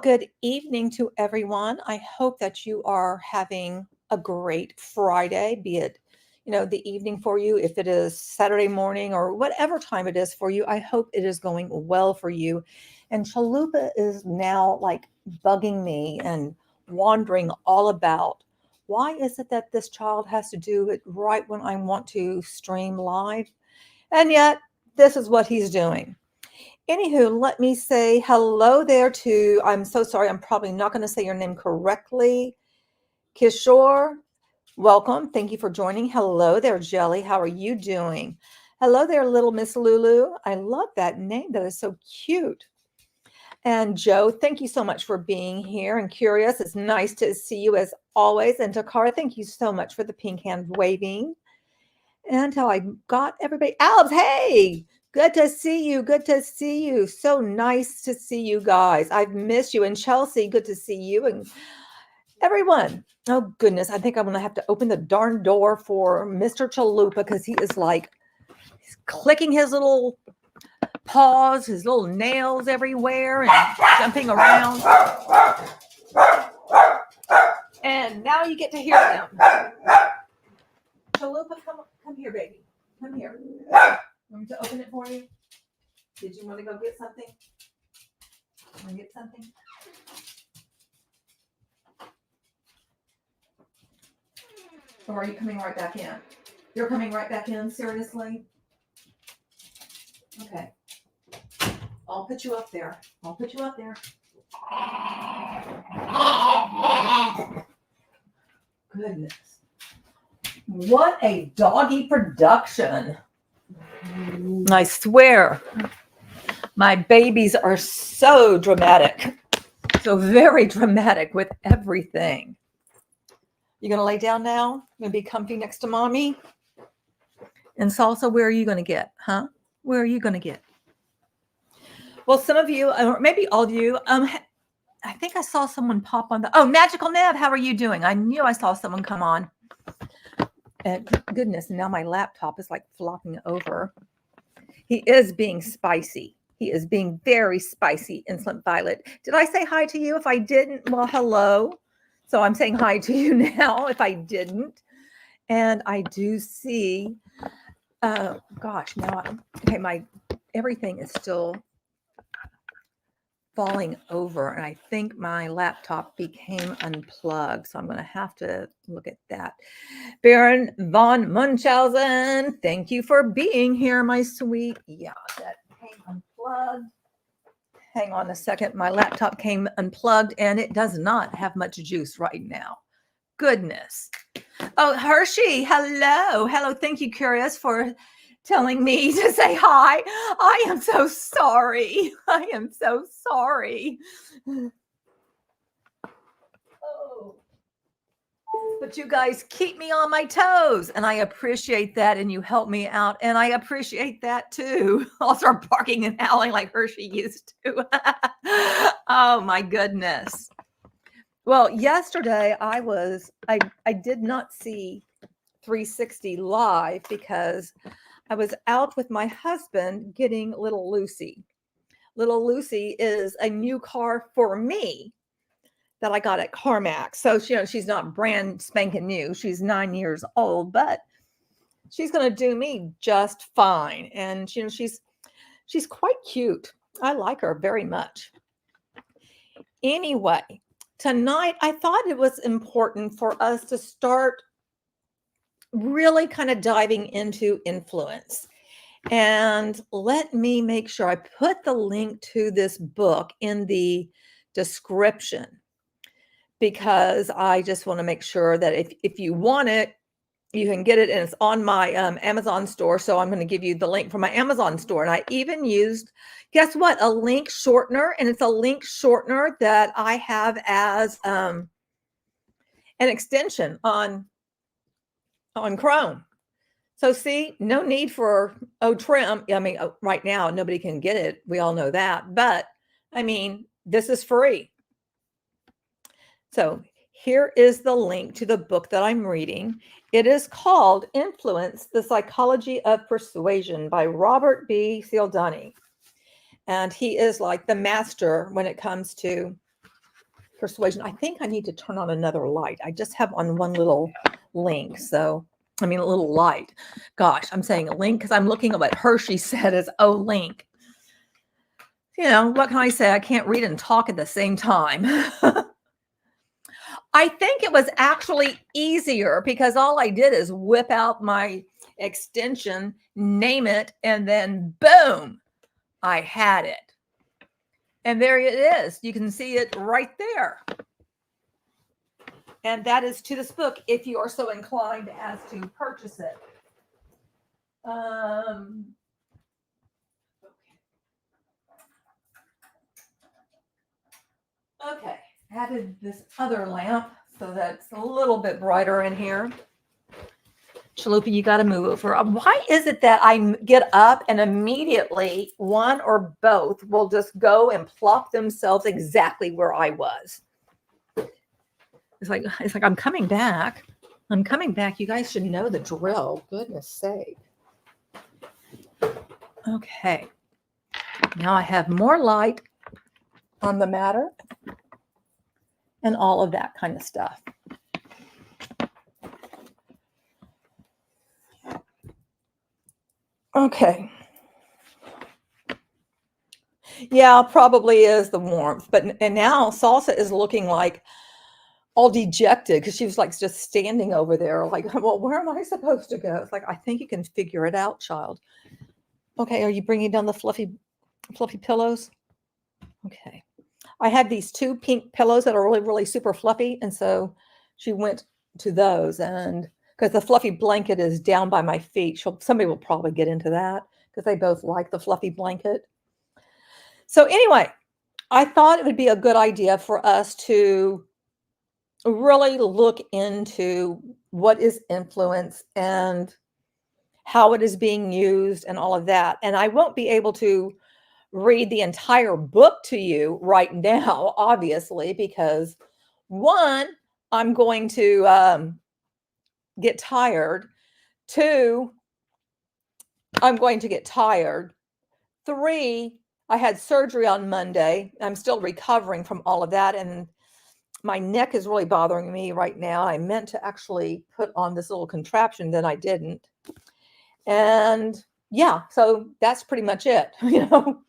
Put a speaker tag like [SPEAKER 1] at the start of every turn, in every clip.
[SPEAKER 1] good evening to everyone. I hope that you are having a great Friday, be it, the evening for you, if it is Saturday morning or whatever time it is for you. I hope it is going well for you. And Chalupa is now like bugging me and wandering all about. Why is it that this child has to do it right when I want to stream live? And yet, this is what he's doing. Anywho, let me say hello there to, I'm so sorry, I'm probably not going to say your name correctly. Kishore, welcome. Thank you for joining. Hello there, Jelly. How are you doing? Hello there, little Miss Lulu. I love that name. That is so cute. And Joe, thank you so much for being here. And Curious, it's nice to see you as always. And Takara, thank you so much for the pink hand waving. And how I got everybody. Albs, hey! Good to see you. Good to see you. So nice to see you guys. I've missed you. And Chelsea, good to see you. And everyone. Oh, goodness. I think I'm going to have to open the darn door for Mr. Chalupa because he is like he's clicking his little paws, his little nails everywhere and jumping around. And now you get to hear them. Chalupa, come here, baby. Come here. Want me to open it for you? Did you want to go get something? Want to get something? Or are you coming right back in? You're coming right back in, seriously? Okay. I'll put you up there. Goodness. What a doggy production. I swear, my babies are so dramatic, so very dramatic with everything. You going to lay down now? Going to be comfy next to mommy? And Salsa, where are you going to get? Huh? Where are you going to get? Well, some of you, or maybe all of you, I think I saw someone pop on oh, Magical Nev, how are you doing? I knew I saw someone come on. Goodness, now my laptop is like flopping over. He is being spicy. He is being very spicy, Insolent Violet. Did I say hi to you? If I didn't, well, hello. So I'm saying hi to you now if I didn't. And I do see, gosh, now, my everything is still falling over, and I think my laptop became unplugged, so I'm going to have to look at that. Baron von Munchausen, thank you for being here, my sweet. Yeah, that came unplugged. Hang on a second. My laptop came unplugged, and it does not have much juice right now. Goodness. Oh, Hershey, hello. Hello, thank you, Curious, for telling me to say hi. I am so sorry. I am so sorry. Oh. But you guys keep me on my toes, and I appreciate that, and you help me out, and I appreciate that too. I'll start barking and howling like Hershey used to. Oh my goodness. Well, yesterday I did not see 360 live because I was out with my husband getting Little Lucy. Little Lucy is a new car for me that I got at CarMax. So, she's not brand spanking new. She's 9 years old, but she's going to do me just fine. And, she's quite cute. I like her very much. Anyway, tonight I thought it was important for us to start really kind of diving into influence. And let me make sure I put the link to this book in the description, because I just want to make sure that if you want it, you can get it, and it's on my Amazon store. So I'm going to give you the link from my Amazon store. And I even used, guess what, a link shortener. And it's a link shortener that I have as an extension on Chrome. So see, no need for trim. I mean, right now, nobody can get it. We all know that. But I mean, this is free. So here is the link to the book that I'm reading. It is called Influence, The Psychology of Persuasion by Robert B. Cialdini. And he is like the master when it comes to Persuasion. I think I need to turn on another light. I just have on one little link. So, I mean, a little light. Gosh, I'm saying a link because I'm looking at what Hershey said as link. You know, what can I say? I can't read and talk at the same time. I think it was actually easier because all I did is whip out my extension, name it, and then boom, I had it. And there it is. You can see it right there. And that is to this book if you are so inclined as to purchase it. Okay, added this other lamp so that's a little bit brighter in here. Chalupa, you got to move over. Why is it that I get up and immediately one or both will just go and plop themselves exactly where I was? It's like I'm coming back. I'm coming back. You guys should know the drill. Goodness sake. Okay. Now I have more light on the matter and all of that kind of stuff. Okay. Yeah, probably is the warmth. And now Salsa is looking like all dejected because she was like just standing over there like, well, where am I supposed to go? It's like, I think you can figure it out, child. Okay, are you bringing down the fluffy pillows? Okay. I have these two pink pillows that are really, really super fluffy. And so she went to those. And because the fluffy blanket is down by my feet, somebody will probably get into that because they both like the fluffy blanket. So anyway, I thought it would be a good idea for us to really look into what is influence and how it is being used and all of that. And I won't be able to read the entire book to you right now, obviously, because one, I'm going to get tired. Two, I'm going to get tired. Three, I had surgery on Monday. I'm still recovering from all of that. And my neck is really bothering me right now. I meant to actually put on this little contraption, then I didn't. And yeah, so that's pretty much it, you know.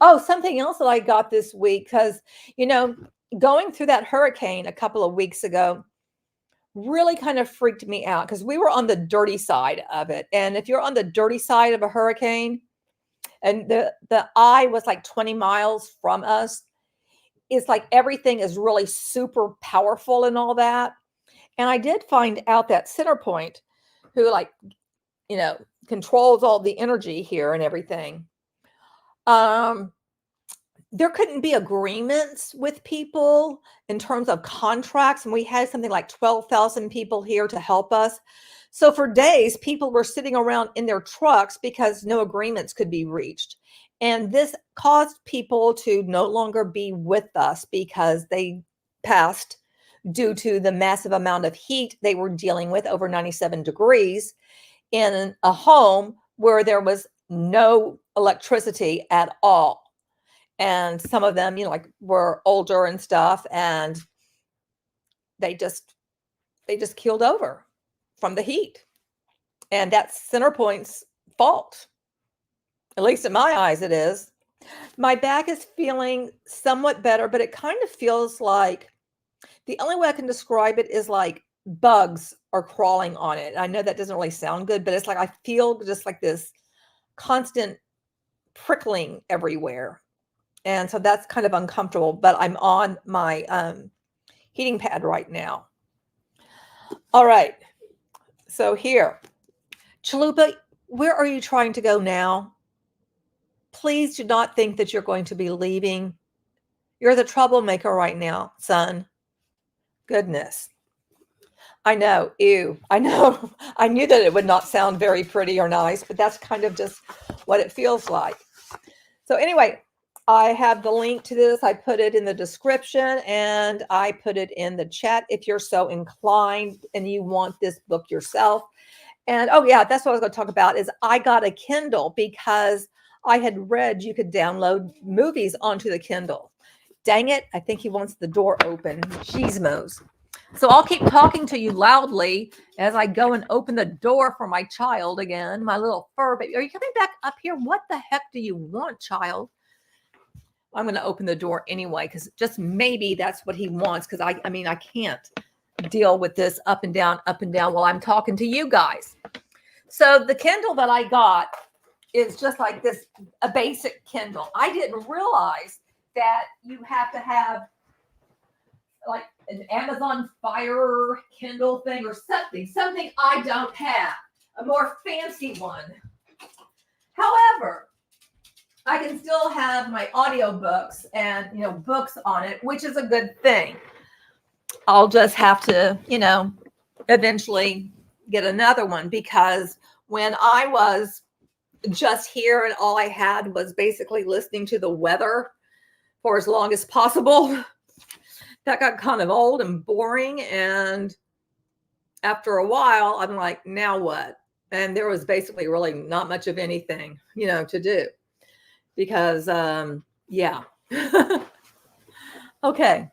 [SPEAKER 1] Oh, something else that I got this week, because, you know, going through that hurricane a couple of weeks ago really kind of freaked me out because we were on the dirty side of it. And if you're on the dirty side of a hurricane and the eye was like 20 miles from us, it's like everything is really super powerful and all that. And I did find out that Centerpoint, who like, you know, controls all the energy here and everything, there couldn't be agreements with people in terms of contracts. And we had something like 12,000 people here to help us. So for days, people were sitting around in their trucks because no agreements could be reached. And this caused people to no longer be with us because they passed due to the massive amount of heat they were dealing with, over 97 degrees, in a home where there was no electricity at all. And some of them, you know, like were older and stuff, and they just keeled over from the heat. And that's Centerpoint's fault. At least in my eyes, it is. My back is feeling somewhat better, but it kind of feels like, the only way I can describe it is like bugs are crawling on it. I know that doesn't really sound good, but it's like I feel just like this constant prickling everywhere. And so that's kind of uncomfortable, but I'm on my heating pad right now. All right. So here, Chalupa, where are you trying to go now? Please do not think that you're going to be leaving. You're the troublemaker right now, son. Goodness. I know. Ew. I know. I knew that it would not sound very pretty or nice, but that's kind of just what it feels like. So anyway, I have the link to this. I put it in the description and I put it in the chat if you're so inclined and you want this book yourself. And oh yeah, that's what I was going to talk about is I got a Kindle because I had read you could download movies onto the Kindle. dang it, I think he wants the door open. Cheesemos. So I'll keep talking to you loudly as I go and open the door for my child again, my little fur baby. Are you coming back up here? What the heck do you want, child? I'm going to open the door anyway, because just maybe that's what he wants, because I mean, I can't deal with this up and down while I'm talking to you guys. So the Kindle that I got is just like this, a basic Kindle. I didn't realize that you have to have like an Amazon Fire Kindle thing or something I don't have, a more fancy one. However, I can still have my audiobooks and, books on it, which is a good thing. I'll just have to, eventually get another one, because when I was just here and all I had was basically listening to the weather for as long as possible, that got kind of old and boring. And after a while, I'm like, now what? And there was basically really not much of anything, to do, because, yeah. Okay.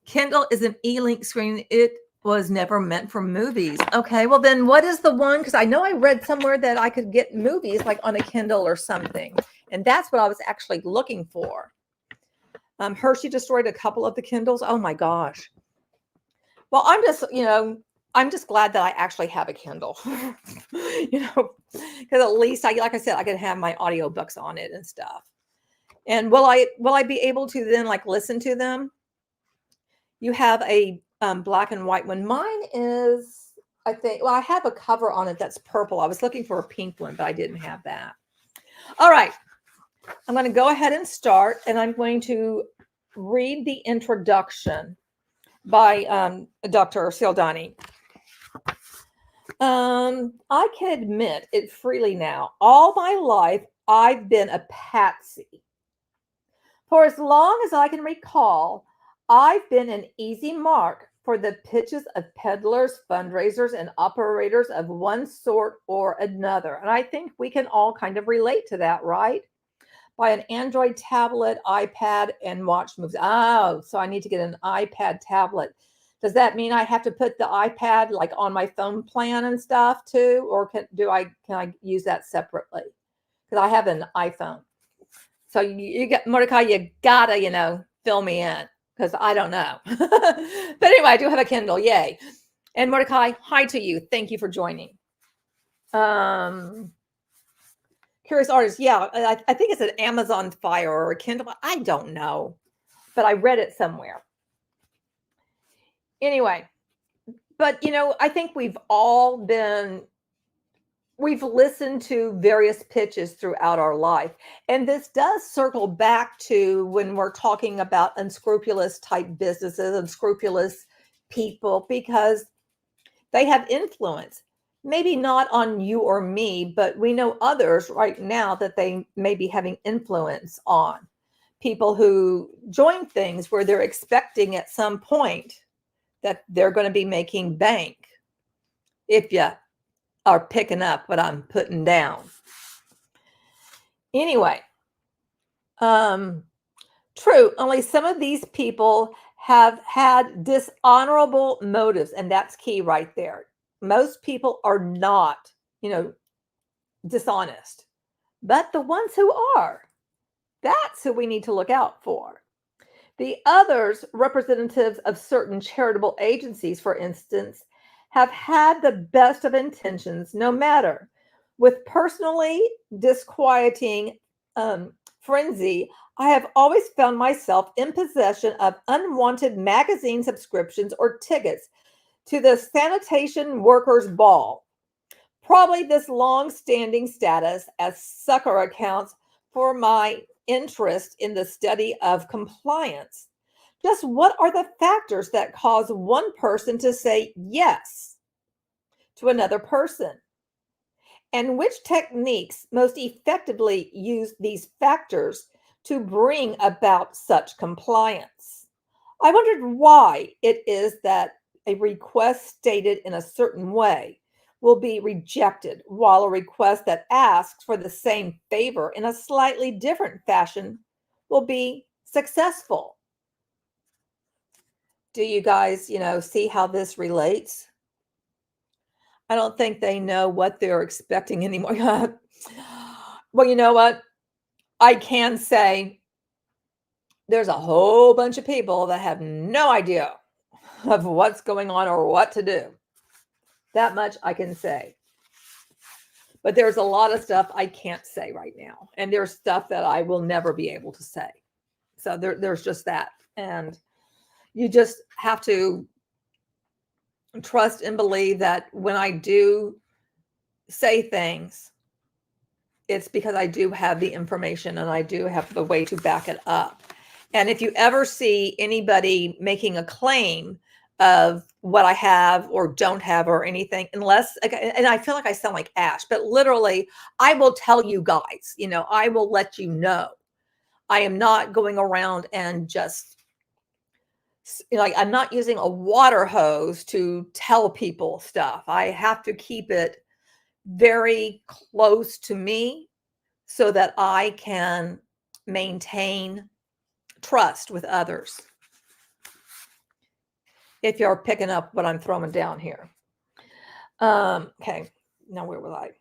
[SPEAKER 1] Kindle is an e-link screen. It was never meant for movies. Okay, well then what is the one? Because I know I read somewhere that I could get movies like on a Kindle or something. And that's what I was actually looking for. Hershey destroyed a couple of the Kindles. Oh my gosh. Well, I'm just glad that I actually have a Kindle, because at least like I said, I can have my audiobooks on it and stuff. And will I be able to then like listen to them? You have a black and white one. Mine is, I think, well, I have a cover on it that's purple. I was looking for a pink one, but I didn't have that. All right. I'm going to go ahead and start, and I'm going to read the introduction by Dr. Cialdini. I can admit it freely now. All my life, I've been a patsy. For as long as I can recall, I've been an easy mark for the pitches of peddlers, fundraisers, and operators of one sort or another. And I think we can all kind of relate to that, right? By an Android tablet, iPad, and watch movies. Oh, so I need to get an iPad tablet. Does that mean I have to put the iPad like on my phone plan and stuff too? Or can I use that separately? Because I have an iPhone. So you got, Mordecai, you gotta, fill me in, because I don't know. But anyway, I do have a Kindle. Yay. And Mordecai, hi to you. Thank you for joining. Curious Artist. Yeah, I think it's an Amazon Fire or a Kindle. I don't know, but I read it somewhere. Anyway, but I think we've listened to various pitches throughout our life. And this does circle back to when we're talking about unscrupulous type businesses, unscrupulous people, because they have influence. Maybe not on you or me, but we know others right now that they may be having influence on. People who join things where they're expecting at some point that they're going to be making bank. If you are picking up what I'm putting down. Anyway, true, only some of these people have had dishonorable motives, and that's key right there. Most people are not, dishonest, but the ones who are, that's who we need to look out for. The others, representatives of certain charitable agencies, for instance, have had the best of intentions, no matter. With personally disquieting frenzy, I have always found myself in possession of unwanted magazine subscriptions or tickets to the sanitation workers' ball. Probably this long-standing status as sucker accounts for my interest in the study of compliance. Just what are the factors that cause one person to say yes to another person? And which techniques most effectively use these factors to bring about such compliance? I wondered why it is that a request stated in a certain way will be rejected, while a request that asks for the same favor in a slightly different fashion will be successful. Do you guys, see how this relates? I don't think they know what they're expecting anymore. Well, you know what? I can say there's a whole bunch of people that have no idea of what's going on or what to do. That much I can say. But there's a lot of stuff I can't say right now. And there's stuff that I will never be able to say. So there's just that. And you just have to trust and believe that when I do say things, it's because I do have the information and I do have the way to back it up. And if you ever see anybody making a claim of what I have or don't have or anything, unless, and I feel like I sound like Ash, but literally, I will tell you guys, I will let you know. I am not going around and just, like, I'm not using a water hose to tell people stuff. I have to keep it very close to me so that I can maintain trust with others. If you're picking up what I'm throwing down here. Okay, now where was I?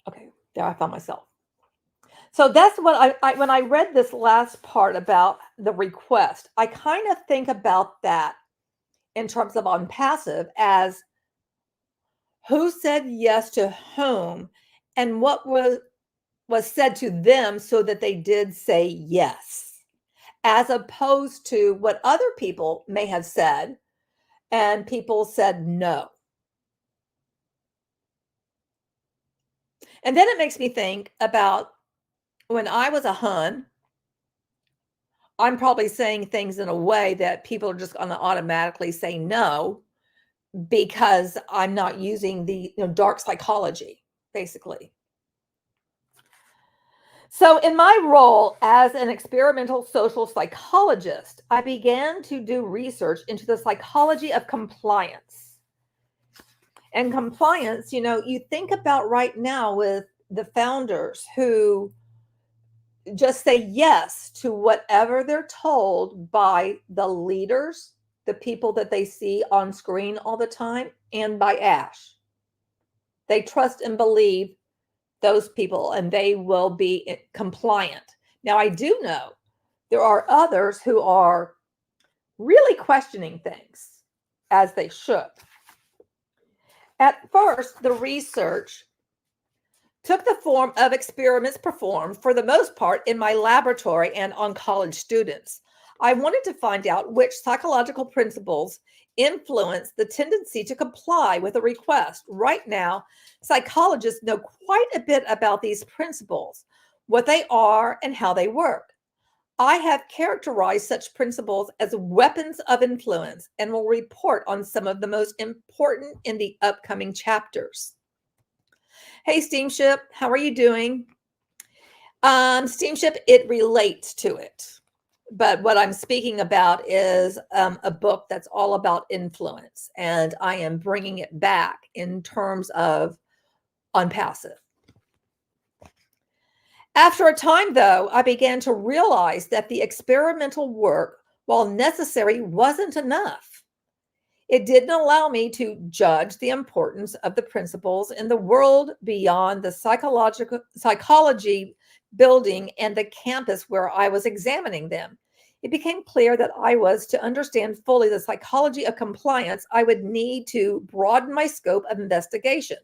[SPEAKER 1] Okay, there I found myself. So that's what I when I read this last part about the request, I kind of think about that in terms of on passive as who said yes to whom and what was said to them so that they did say yes, as opposed to what other people may have said and people said no. And then it makes me think about when I was a hun, I'm probably saying things in a way that people are just going to automatically say no because I'm not using the dark psychology, basically. So in my role as an experimental social psychologist, I began to do research into the psychology of compliance. And compliance, you think about right now with the founders who just say yes to whatever they're told by the leaders, the people that they see on screen all the time, and by Ash. They trust and believe those people and they will be compliant. Now, I do know there are others who are really questioning things, as they should. At first, the research took the form of experiments performed, for the most part, in my laboratory and on college students. I wanted to find out which psychological principles influence the tendency to comply with a request. Right now, psychologists know quite a bit about these principles, what they are, and how they work. I have characterized such principles as weapons of influence and will report on some of the most important in the upcoming chapters. Hey, Steamship, how are you doing? Steamship, it relates to it. But what I'm speaking about is a book that's all about influence. And I am bringing it back in terms of unpassive. After a time, though, I began to realize that the experimental work, while necessary, wasn't enough. It didn't allow me to judge the importance of the principles in the world beyond the psychology building and the campus where I was examining them. It became clear that I was to understand fully the psychology of compliance. I would need to broaden my scope of investigation.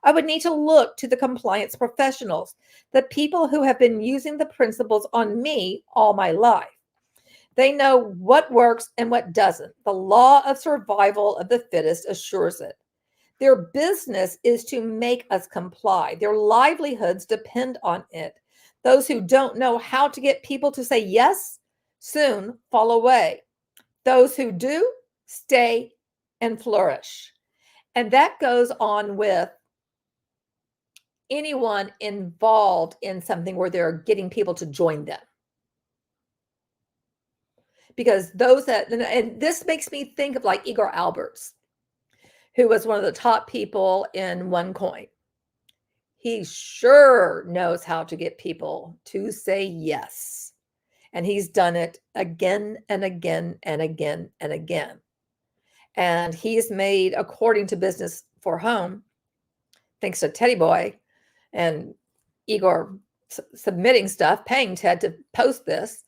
[SPEAKER 1] I would need to look to the compliance professionals, the people who have been using the principles on me all my life. They know what works and what doesn't. The law of survival of the fittest assures it. Their business is to make us comply. Their livelihoods depend on it. Those who don't know how to get people to say yes soon fall away. Those who do stay and flourish. And that goes on with anyone involved in something where they're getting people to join them. Because those that, and this makes me think of like Igor Alberts, who was one of the top people in OneCoin. he sure knows how to get people to say yes. And he's done it again and again and again and again. And he's made, according to Business for Home, thanks to Teddy Boy and Igor submitting stuff, paying Ted to post this,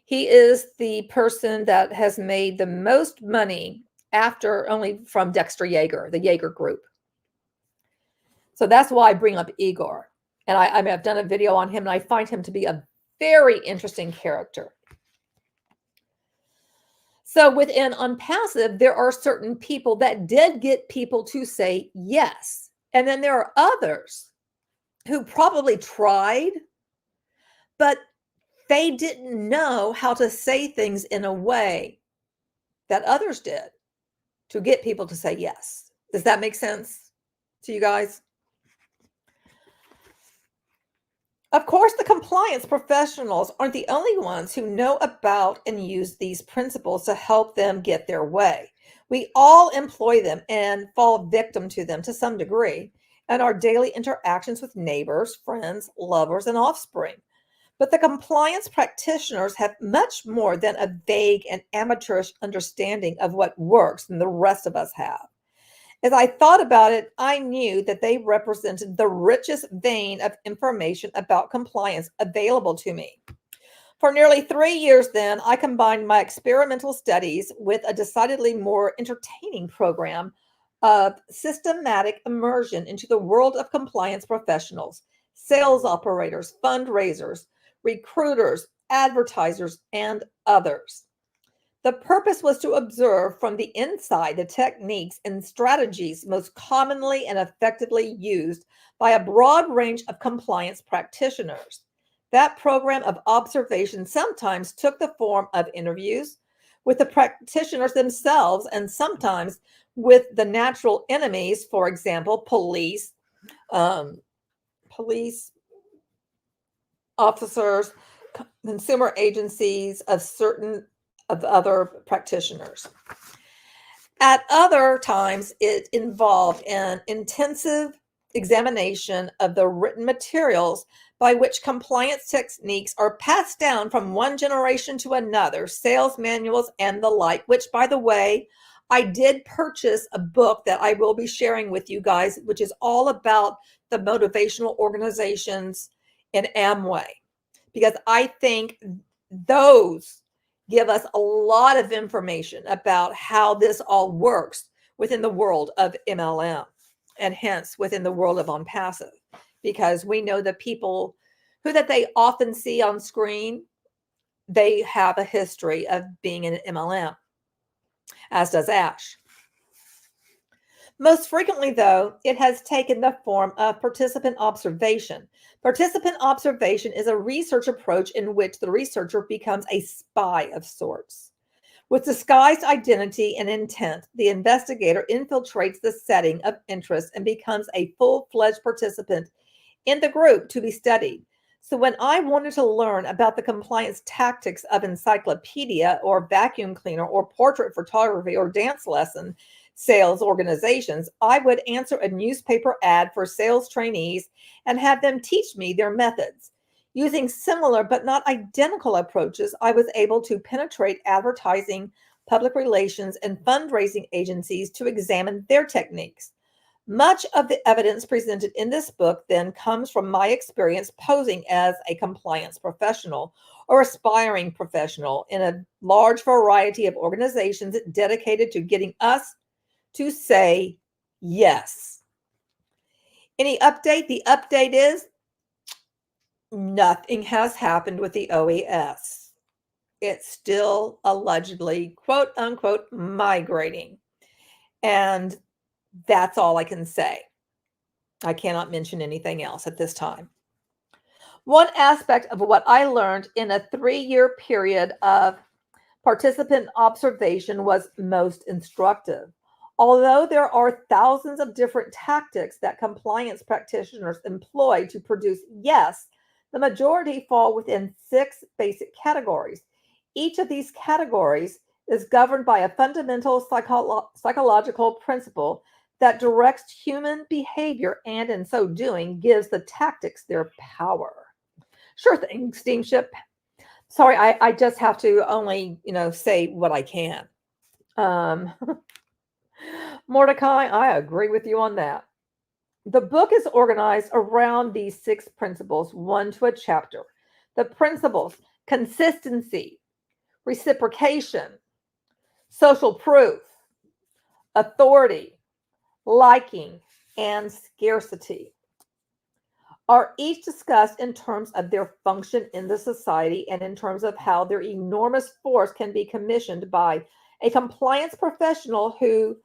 [SPEAKER 1] he is the person that has made the most money after only from Dexter Yeager, the Yeager Group. So that's why I bring up Igor. And I mean, I've done a video on him, and I find him to be a very interesting character. So within Unpassive, there are certain people that did get people to say yes. And then there are others who probably tried, but they didn't know how to say things in a way that others did to get people to say yes. Does that make sense to you guys? Of course, the compliance professionals aren't the only ones who know about and use these principles to help them get their way. We all employ them and fall victim to them to some degree in our daily interactions with neighbors, friends, lovers, and offspring. But the compliance practitioners have much more than a vague and amateurish understanding of what works than the rest of us have. As I thought about it, I knew that they represented the richest vein of information about compliance available to me. For nearly 3 years then, I combined my experimental studies with a decidedly more entertaining program of systematic immersion into the world of compliance professionals, sales operators, fundraisers, recruiters, advertisers, and others. The purpose was to observe from the inside the techniques and strategies most commonly and effectively used by a broad range of compliance practitioners. That program of observation sometimes took the form of interviews with the practitioners themselves and sometimes with the natural enemies, for example, police officers, consumer agencies of certain of the other practitioners. At other times, it involved an intensive examination of the written materials by which compliance techniques are passed down from one generation to another, sales manuals and the like, which, by the way, I did purchase a book that I will be sharing with you guys, which is all about the motivational organizations in Amway, because I think those give us a lot of information about how this all works within the world of MLM and hence within the world of Unpassive, because we know the people who that they often see on screen, they have a history of being in MLM, as does Ash. Most frequently, though, it has taken the form of participant observation. Participant observation is a research approach in which the researcher becomes a spy of sorts. With disguised identity and intent, the investigator infiltrates the setting of interest and becomes a full-fledged participant in the group to be studied. So when I wanted to learn about the compliance tactics of encyclopedia or vacuum cleaner or portrait photography or dance lesson sales organizations, I would answer a newspaper ad for sales trainees and have them teach me their methods. Using similar but not identical approaches, I was able to penetrate advertising, public relations, and fundraising agencies to examine their techniques. Much of the evidence presented in this book then comes from my experience posing as a compliance professional or aspiring professional in a large variety of organizations dedicated to getting us to say yes. Any update? The update is nothing has happened with the OES. It's still allegedly, quote unquote, migrating. And that's all I can say. I cannot mention anything else at this time. One aspect of what I learned in a 3-year period of participant observation was most instructive. Although there are thousands of different tactics that compliance practitioners employ to produce yes, the majority fall within 6 basic categories. Each of these categories is governed by a fundamental psychological principle that directs human behavior and in so doing gives the tactics their power. Sure thing, steamship. Sorry, I just have to only, say what I can. Mordecai, I agree with you on that. The book is organized around these 6 principles, one to a chapter. The principles: consistency, reciprocation, social proof, authority, liking, and scarcity are each discussed in terms of their function in the society and in terms of how their enormous force can be commissioned by a compliance professional who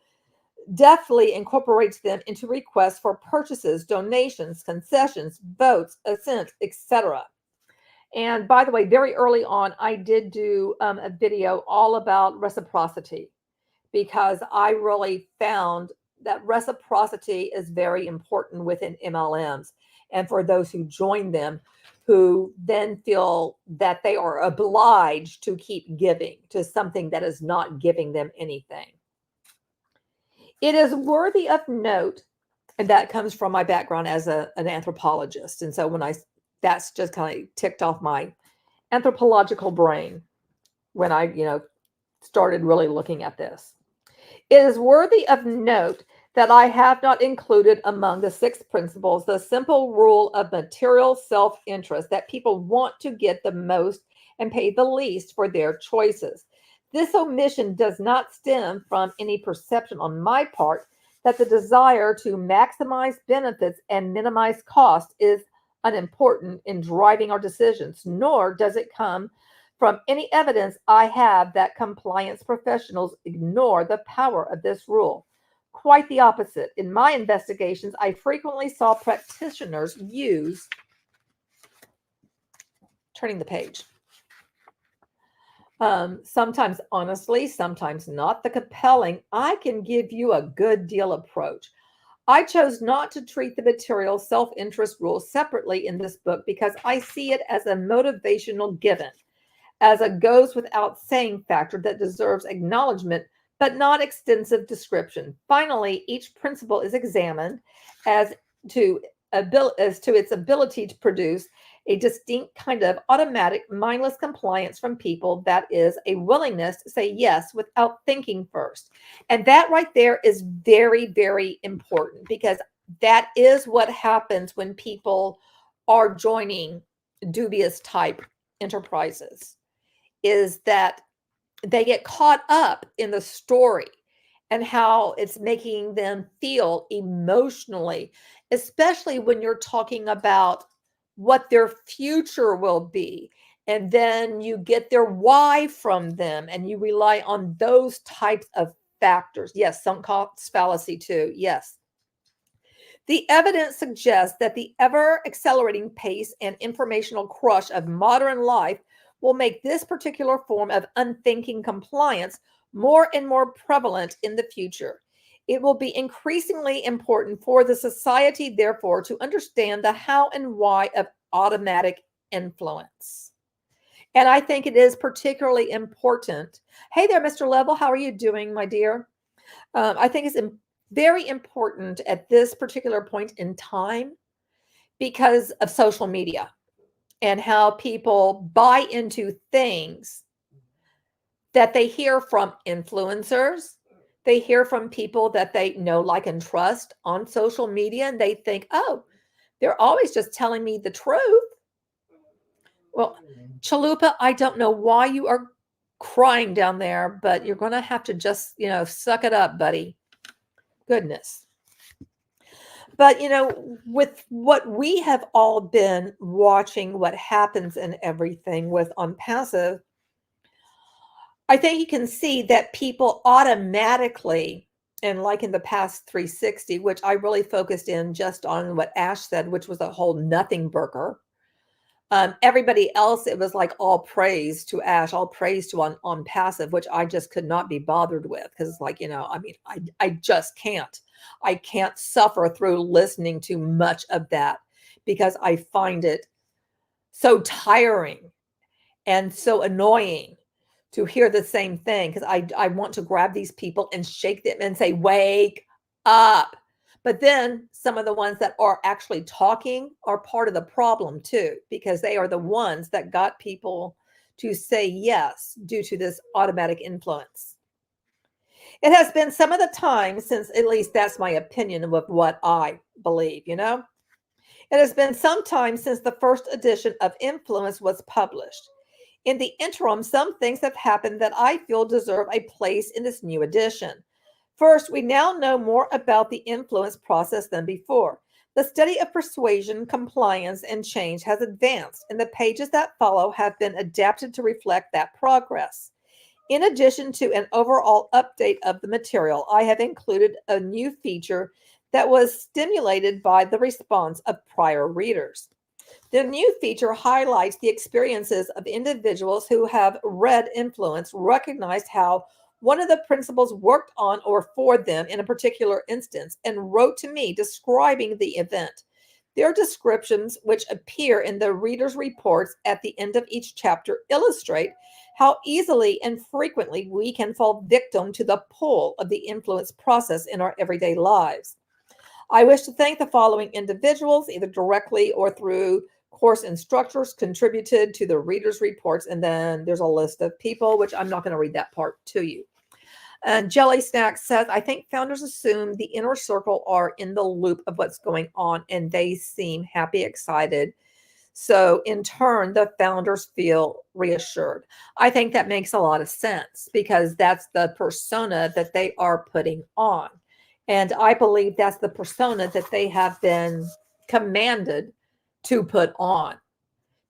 [SPEAKER 1] deftly incorporates them into requests for purchases, donations, concessions, votes, assents, etc. And by the way, very early on, I did do a video all about reciprocity because I really found that reciprocity is very important within MLMs. And for those who join them, who then feel that they are obliged to keep giving to something that is not giving them anything. It is worthy of note, and that comes from my background as an anthropologist. And so that's just kind of ticked off my anthropological brain when I, started really looking at this. It is worthy of note that I have not included among the 6 principles the simple rule of material self-interest, that people want to get the most and pay the least for their choices. This omission does not stem from any perception on my part that the desire to maximize benefits and minimize cost is unimportant in driving our decisions, nor does it come from any evidence I have that compliance professionals ignore the power of this rule. Quite the opposite. In my investigations, I frequently saw practitioners use, turning the page, sometimes honestly, sometimes not, the compelling, I can give you a good deal approach. I chose not to treat the material self-interest rule separately in this book because I see it as a motivational given, as a goes without saying factor that deserves acknowledgement but not extensive description. Finally, each principle is examined as to its ability to produce a distinct kind of automatic, mindless compliance from people, that is, a willingness to say yes without thinking first. And that right there is very, very important, because that is what happens when people are joining dubious type enterprises, is that they get caught up in the story and how it's making them feel emotionally, especially when you're talking about what their future will be. And then you get their why from them and you rely on those types of factors. Yes, sunk cost fallacy too. Yes. The evidence suggests that the ever accelerating pace and informational crush of modern life will make this particular form of unthinking compliance more and more prevalent in the future. It will be increasingly important for the society, therefore, to understand the how and why of automatic influence. And I think it is particularly important. Hey there, Mr. Level. How are you doing, my dear? I think it's very important at this particular point in time because of social media and how people buy into things that they hear from influencers. They hear from people that they know, like, and trust on social media, and they think, oh, they're always just telling me the truth. Well, Chalupa, I don't know why you are crying down there, but you're going to have to just, suck it up, buddy. Goodness. But, with what we have all been watching, what happens and everything with on passive, I think you can see that people automatically, and like in the past 360, which I really focused in just on what Ash said, which was a whole nothing burger. Everybody else, it was like all praise to Ash, all praise to on passive, which I just could not be bothered with, because it's like, I just can't. I can't suffer through listening to much of that because I find it so tiring and so annoying to hear the same thing, because I want to grab these people and shake them and say, wake up. But then some of the ones that are actually talking are part of the problem too, because they are the ones that got people to say yes due to this automatic influence. It has been some of the time since, at least that's my opinion of what I believe, It has been some time since the first edition of Influence was published. In the interim, some things have happened that I feel deserve a place in this new edition. First, we now know more about the influence process than before. The study of persuasion, compliance, and change has advanced, and the pages that follow have been adapted to reflect that progress. In addition to an overall update of the material, I have included a new feature that was stimulated by the response of prior readers. The new feature highlights the experiences of individuals who have read Influence, recognized how one of the principles worked on or for them in a particular instance, and wrote to me describing the event. Their descriptions, which appear in the reader's reports at the end of each chapter, illustrate how easily and frequently we can fall victim to the pull of the influence process in our everyday lives. I wish to thank the following individuals, either directly or through course instructors, contributed to the reader's reports. And then there's a list of people, which I'm not going to read that part to you. And Jelly Snack says, I think founders assume the inner circle are in the loop of what's going on and they seem happy, excited. So in turn, the founders feel reassured. I think that makes a lot of sense because that's the persona that they are putting on. And I believe that's the persona that they have been commanded to put on,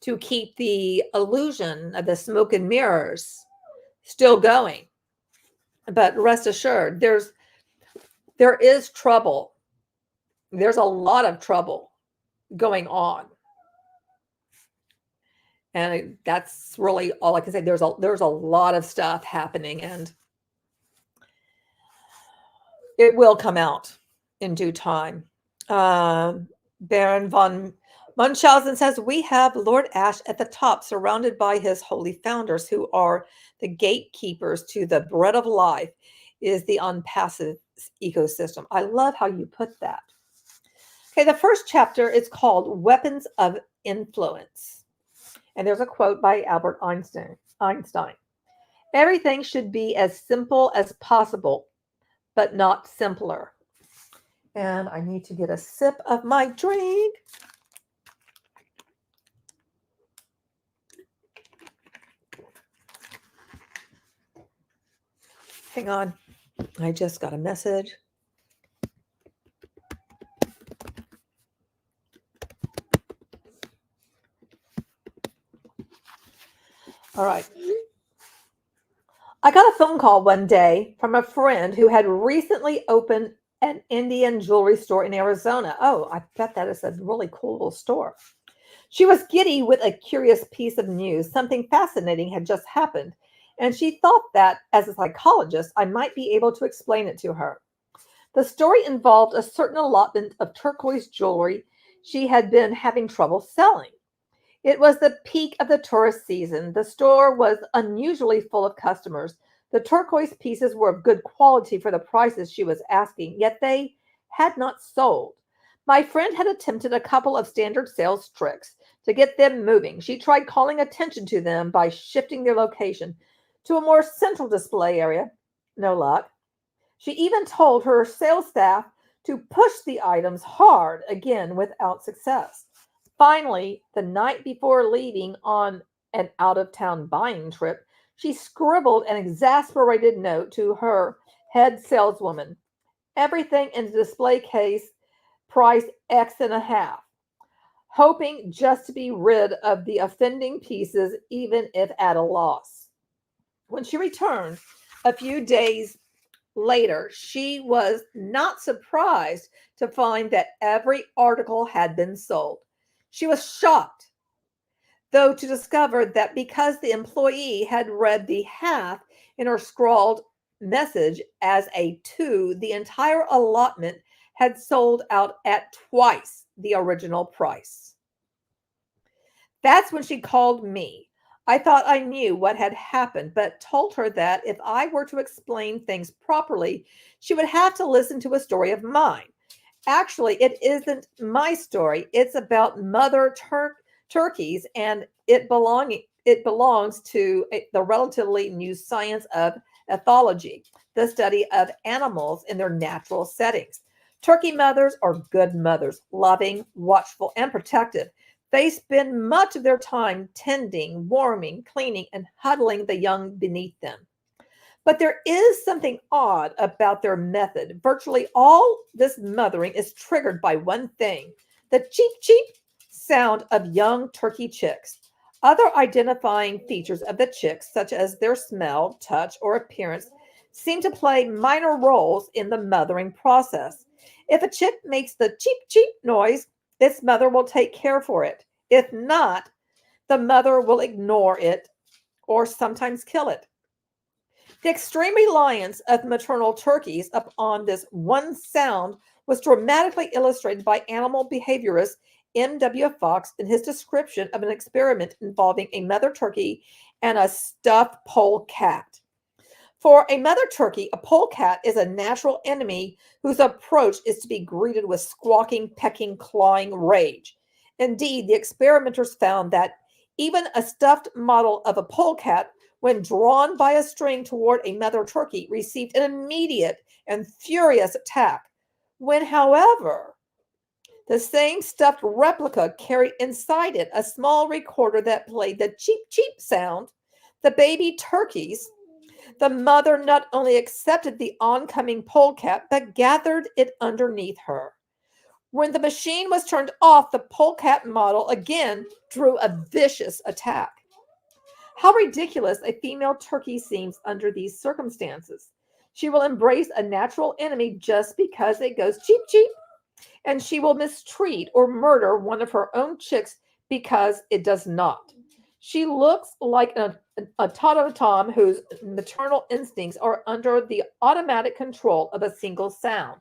[SPEAKER 1] to keep the illusion of the smoke and mirrors still going. But rest assured, there is trouble. There's a lot of trouble going on. And that's really all I can say. There's a lot of stuff happening, and it will come out in due time. Baron von Munchausen says, we have Lord Ash at the top, surrounded by his holy founders, who are the gatekeepers to the bread of life, is the unpassive ecosystem. I love how you put that. Okay, the first chapter is called Weapons of Influence. And there's a quote by Albert Einstein. Everything should be as simple as possible, but not simpler. And I need to get a sip of my drink. Hang on. I just got a message. All right. I got a phone call one day from a friend who had recently opened an Indian jewelry store in Arizona. Oh, I bet that is a really cool little store. She was giddy with a curious piece of news. Something fascinating had just happened, and she thought that, as a psychologist, I might be able to explain it to her. The story involved a certain allotment of turquoise jewelry she had been having trouble selling. It was the peak of the tourist season. The store was unusually full of customers. The turquoise pieces were of good quality for the prices she was asking, yet they had not sold. My friend had attempted a couple of standard sales tricks to get them moving. She tried calling attention to them by shifting their location to a more central display area. No luck. She even told her sales staff to push the items hard, again without success. Finally, the night before leaving on an out-of-town buying trip, she scribbled an exasperated note to her head saleswoman. Everything in the display case, price X and a half, hoping just to be rid of the offending pieces, even if at a loss. When she returned a few days later, she was not surprised to find that every article had been sold. She was shocked, though, to discover that because the employee had read the half in her scrawled message as a 2, the entire allotment had sold out at twice the original price. That's when she called me. I thought I knew what had happened, but told her that if I were to explain things properly, she would have to listen to a story of mine. Actually, it isn't my story. It's about turkeys, and it belongs to the relatively new science of ethology, the study of animals in their natural settings. Turkey mothers are good mothers, loving, watchful, and protective. They spend much of their time tending, warming, cleaning, and huddling the young beneath them. But there is something odd about their method. Virtually all this mothering is triggered by one thing: the cheep cheep sound of young turkey chicks. Other identifying features of the chicks, such as their smell, touch, or appearance, seem to play minor roles in the mothering process. If a chick makes the cheep cheep noise, its mother will take care for it. If not, the mother will ignore it or sometimes kill it. The extreme reliance of maternal turkeys upon this one sound was dramatically illustrated by animal behaviorist M.W. Fox in his description of an experiment involving a mother turkey and a stuffed polecat. For a mother turkey, a polecat is a natural enemy whose approach is to be greeted with squawking, pecking, clawing rage. Indeed, the experimenters found that even a stuffed model of a polecat, when drawn by a string toward a mother turkey, received an immediate and furious attack. When, however, the same stuffed replica carried inside it a small recorder that played the cheep cheep sound, the baby turkeys, the mother not only accepted the oncoming polecat, but gathered it underneath her. When the machine was turned off, the polecat model again drew a vicious attack. How ridiculous a female turkey seems under these circumstances. She will embrace a natural enemy just because it goes cheep cheep, and she will mistreat or murder one of her own chicks because it does not. She looks like an automaton whose maternal instincts are under the automatic control of a single sound.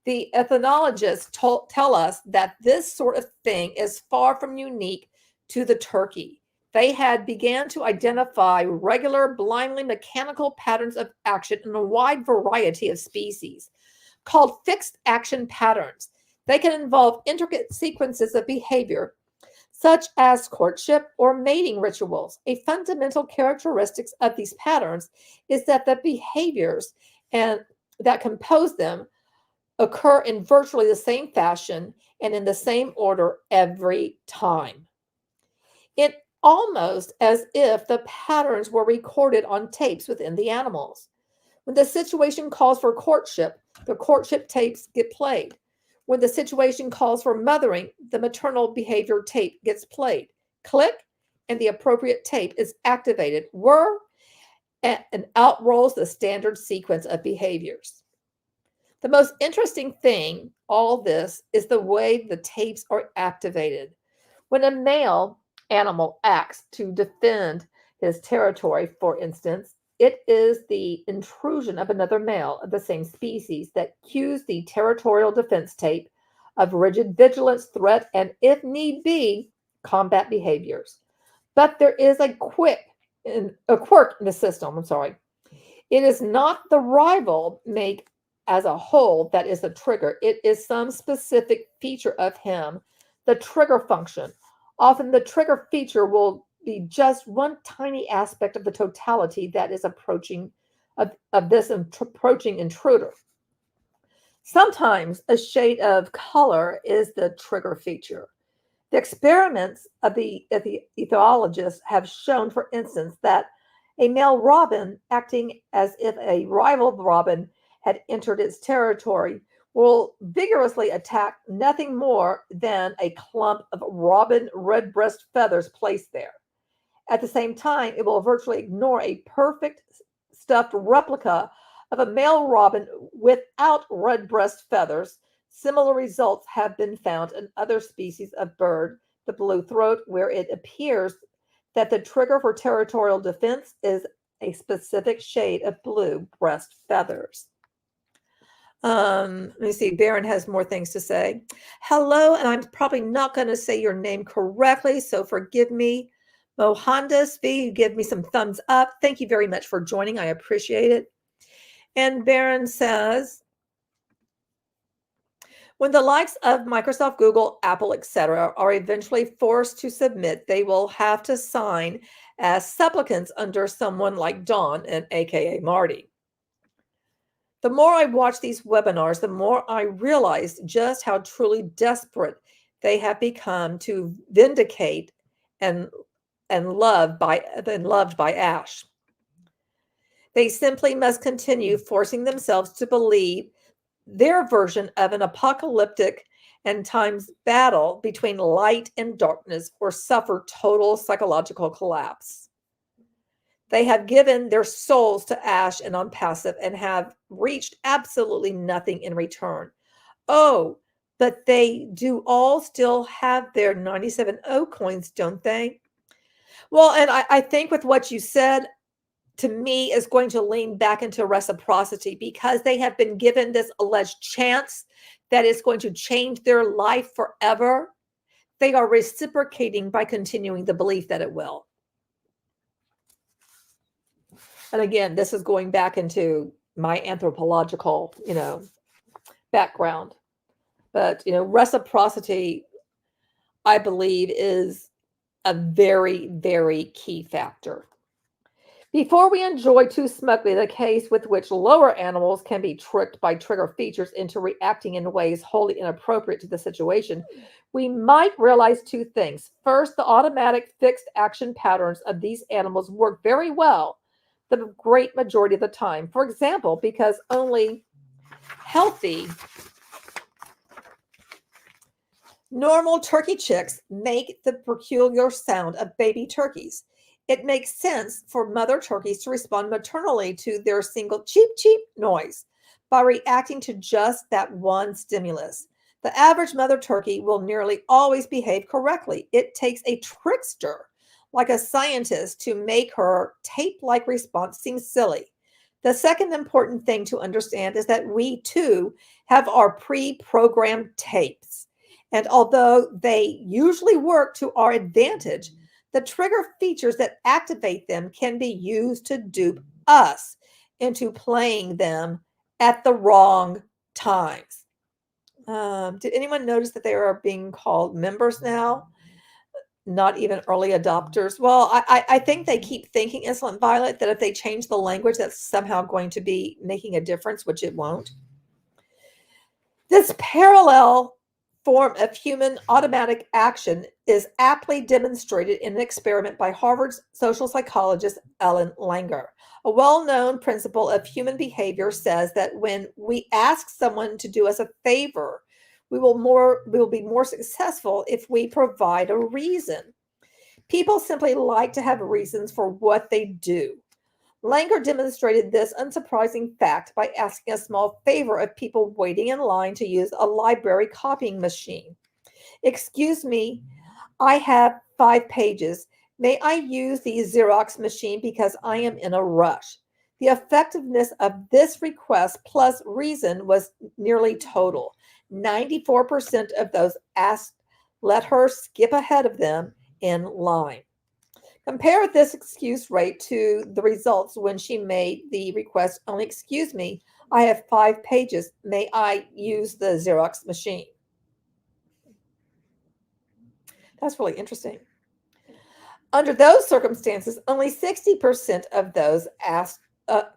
[SPEAKER 1] The ethnologists tell us that this sort of thing is far from unique to the turkey. They had began to identify regular, blindly mechanical patterns of action in a wide variety of species, called fixed action patterns. They can involve intricate sequences of behavior, such as courtship or mating rituals. A fundamental characteristic of these patterns is that the behaviors and that compose them occur in virtually the same fashion and in the same order every time. It almost as if the patterns were recorded on tapes within the animals. When the situation calls for courtship, the courtship tapes get played. When the situation calls for mothering, the maternal behavior tape gets played. Click, and the appropriate tape is activated. Whir, and out rolls the standard sequence of behaviors. The most interesting thing, all this, is the way the tapes are activated. When a male animal acts to defend his territory, for instance, it is the intrusion of another male of the same species that cues the territorial defense tape of rigid vigilance, threat, and, if need be, combat behaviors. But there is a quirk in the system. It is not the rival make as a whole that is the trigger. It is some specific feature of him, the trigger function. Often the trigger feature will be just one tiny aspect of the totality that is approaching intruder. Sometimes a shade of color is the trigger feature. The experiments of the ethologists have shown, for instance, that a male robin acting as if a rival robin had entered its territory will vigorously attack nothing more than a clump of robin redbreast feathers placed there. At the same time, it will virtually ignore a perfect stuffed replica of a male robin without redbreast feathers. Similar results have been found in other species of bird, the blue throat, where it appears that the trigger for territorial defense is a specific shade of blue breast feathers. Let me see. Baron has more things to say. Hello, and I'm probably not going to say your name correctly, so forgive me. Mohandas V, you give me some thumbs up. Thank you very much for joining. I appreciate it. And Baron says, when the likes of Microsoft, Google, Apple, etc., are eventually forced to submit, they will have to sign as supplicants under someone like Don and aka Marty. The more I watch these webinars, the more I realize just how truly desperate they have become to vindicate and loved by Ash. They simply must continue forcing themselves to believe their version of an apocalyptic and times battle between light and darkness or suffer total psychological collapse. They have given their souls to Ash and on passive and have reached absolutely nothing in return. Oh, but they do all still have their 97O coins, don't they? Well, and I think with what you said, to me, is going to lean back into reciprocity because they have been given this alleged chance that is going to change their life forever. They are reciprocating by continuing the belief that it will. And again, this is going back into my anthropological, background. But, reciprocity, I believe, is a very, very key factor. Before we enjoy too smugly the case with which lower animals can be tricked by trigger features into reacting in ways wholly inappropriate to the situation, we might realize two things. First, the automatic fixed action patterns of these animals work very well the great majority of the time. For example, because only healthy, normal turkey chicks make the peculiar sound of baby turkeys. It makes sense for mother turkeys to respond maternally to their single cheep cheep noise by reacting to just that one stimulus. The average mother turkey will nearly always behave correctly. It takes a trickster like a scientist to make her tape-like response seem silly. The second important thing to understand is that we too have our pre-programmed tapes. And although they usually work to our advantage, the trigger features that activate them can be used to dupe us into playing them at the wrong times. Did anyone notice that they are being called members now? Not even early adopters. Well, I think they keep thinking, Insolent Violet, that if they change the language, that's somehow going to be making a difference, which it won't. This parallel form of human automatic action is aptly demonstrated in an experiment by Harvard's social psychologist Ellen Langer. A well-known principle of human behavior says that when we ask someone to do us a favor, we will be more successful if we provide a reason. People simply like to have reasons for what they do. Langer demonstrated this unsurprising fact by asking a small favor of people waiting in line to use a library copying machine. Excuse me, I have 5 pages. May I use the Xerox machine because I am in a rush? The effectiveness of this request plus reason was nearly total. 94% of those asked let her skip ahead of them in line. Compare this excuse rate to the results when she made the request, only excuse me, I have 5 pages. May I use the Xerox machine? That's really interesting. Under those circumstances, only 60% of those asked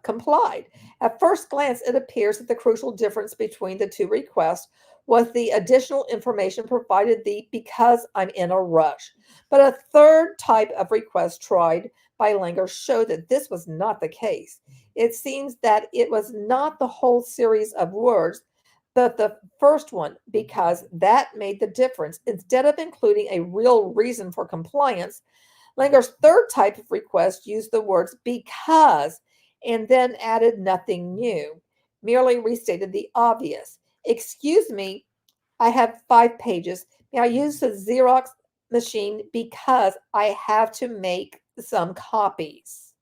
[SPEAKER 1] complied. At first glance, it appears that the crucial difference between the two requests was the additional information provided because I'm in a rush. But a third type of request tried by Langer showed that this was not the case. It seems that it was not the whole series of words, but the first one, because that made the difference. Instead of including a real reason for compliance, Langer's third type of request used the words because and then added nothing new, merely restated the obvious. Excuse me, I have 5 pages. May I use the Xerox machine because I have to make some copies?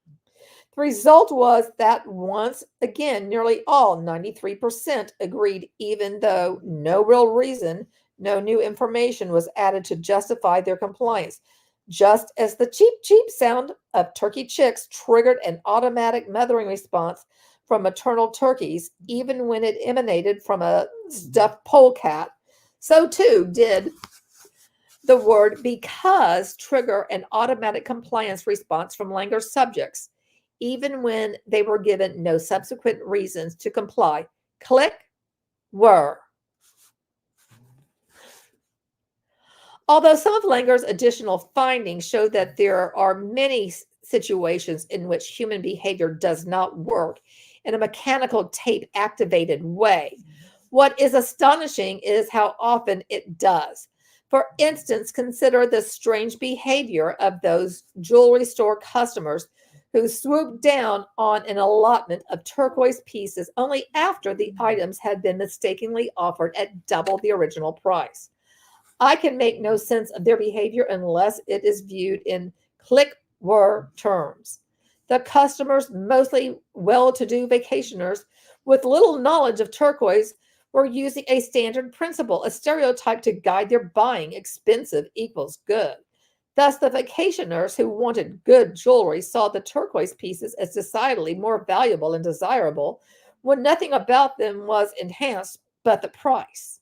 [SPEAKER 1] The result was that once again, nearly all, 93%, agreed, even though no real reason, no new information was added to justify their compliance. Just as the cheep, cheep sound of turkey chicks triggered an automatic mothering response from maternal turkeys, even when it emanated from a stuffed polecat, so too did the word because trigger an automatic compliance response from language subjects, even when they were given no subsequent reasons to comply. Click, were. Although some of Langer's additional findings show that there are many situations in which human behavior does not work in a mechanical tape activated way, what is astonishing is how often it does. For instance, consider the strange behavior of those jewelry store customers who swooped down on an allotment of turquoise pieces only after the items had been mistakenly offered at double the original price. I can make no sense of their behavior unless it is viewed in click-were terms. The customers, mostly well-to-do vacationers with little knowledge of turquoise, were using a standard principle, a stereotype to guide their buying. Expensive equals good. Thus, the vacationers who wanted good jewelry saw the turquoise pieces as decidedly more valuable and desirable when nothing about them was enhanced but the price.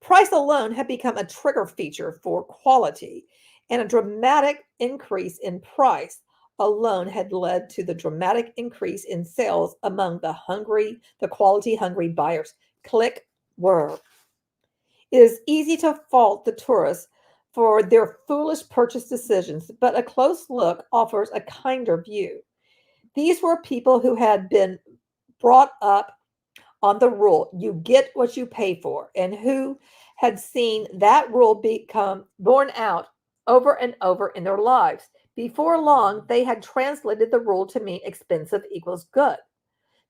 [SPEAKER 1] Price alone had become a trigger feature for quality, and a dramatic increase in price alone had led to the dramatic increase in sales among the quality hungry buyers. Click, were. It is easy to fault the tourists for their foolish purchase decisions, but a close look offers a kinder view. These were people who had been brought up on the rule, you get what you pay for, and who had seen that rule become borne out over and over in their lives. Before long, they had translated the rule to mean expensive equals good.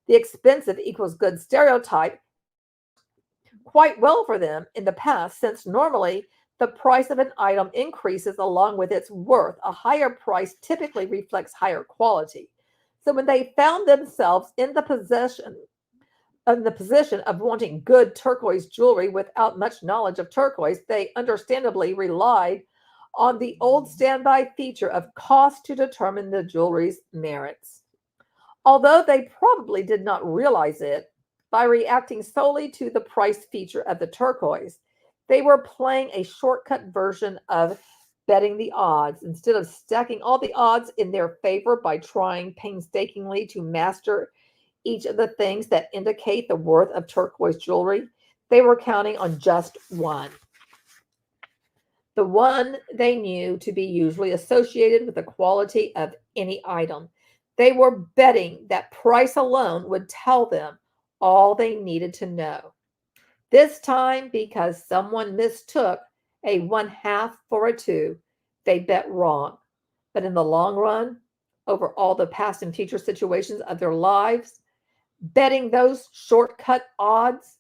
[SPEAKER 1] The expensive equals good stereotype quite well for them in the past, since normally the price of an item increases along with its worth. A higher price typically reflects higher quality. So when they found themselves in the position of wanting good turquoise jewelry without much knowledge of turquoise, they understandably relied on the old standby feature of cost to determine the jewelry's merits. Although they probably did not realize it, by reacting solely to the price feature of the turquoise, they were playing a shortcut version of betting the odds. Instead of stacking all the odds in their favor by trying painstakingly to master each of the things that indicate the worth of turquoise jewelry, they were counting on just one. The one they knew to be usually associated with the quality of any item. They were betting that price alone would tell them all they needed to know. This time, because someone mistook a 1/2 for a 2, they bet wrong. But in the long run, over all the past and future situations of their lives, betting those shortcut odds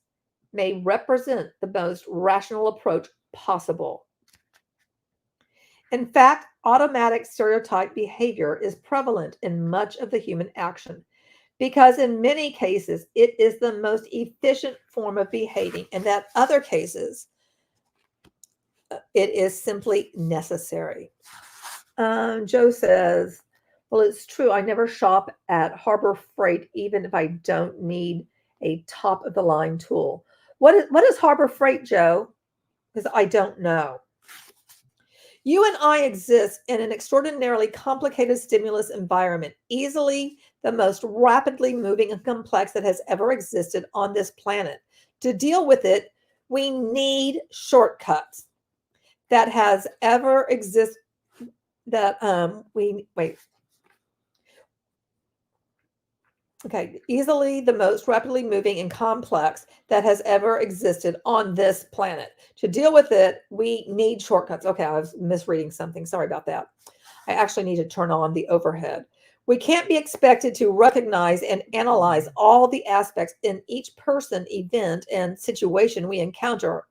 [SPEAKER 1] may represent the most rational approach possible. In fact, automatic stereotype behavior is prevalent in much of the human action because in many cases it is the most efficient form of behaving, and that other cases it is simply necessary. Joe says, well, it's true. I never shop at Harbor Freight, even if I don't need a top of the line tool. What is Harbor Freight, Joe? Because I don't know. You and I exist in an extraordinarily complicated stimulus environment, easily the most rapidly moving and complex that has ever existed on this planet. To deal with it, we need shortcuts that has ever existed. Easily the most rapidly moving and complex that has ever existed on this planet. To deal with it, we need shortcuts. Okay, I was misreading something. Sorry about that. I actually need to turn on the overhead. We can't be expected to recognize and analyze all the aspects in each person, event, and situation we encounter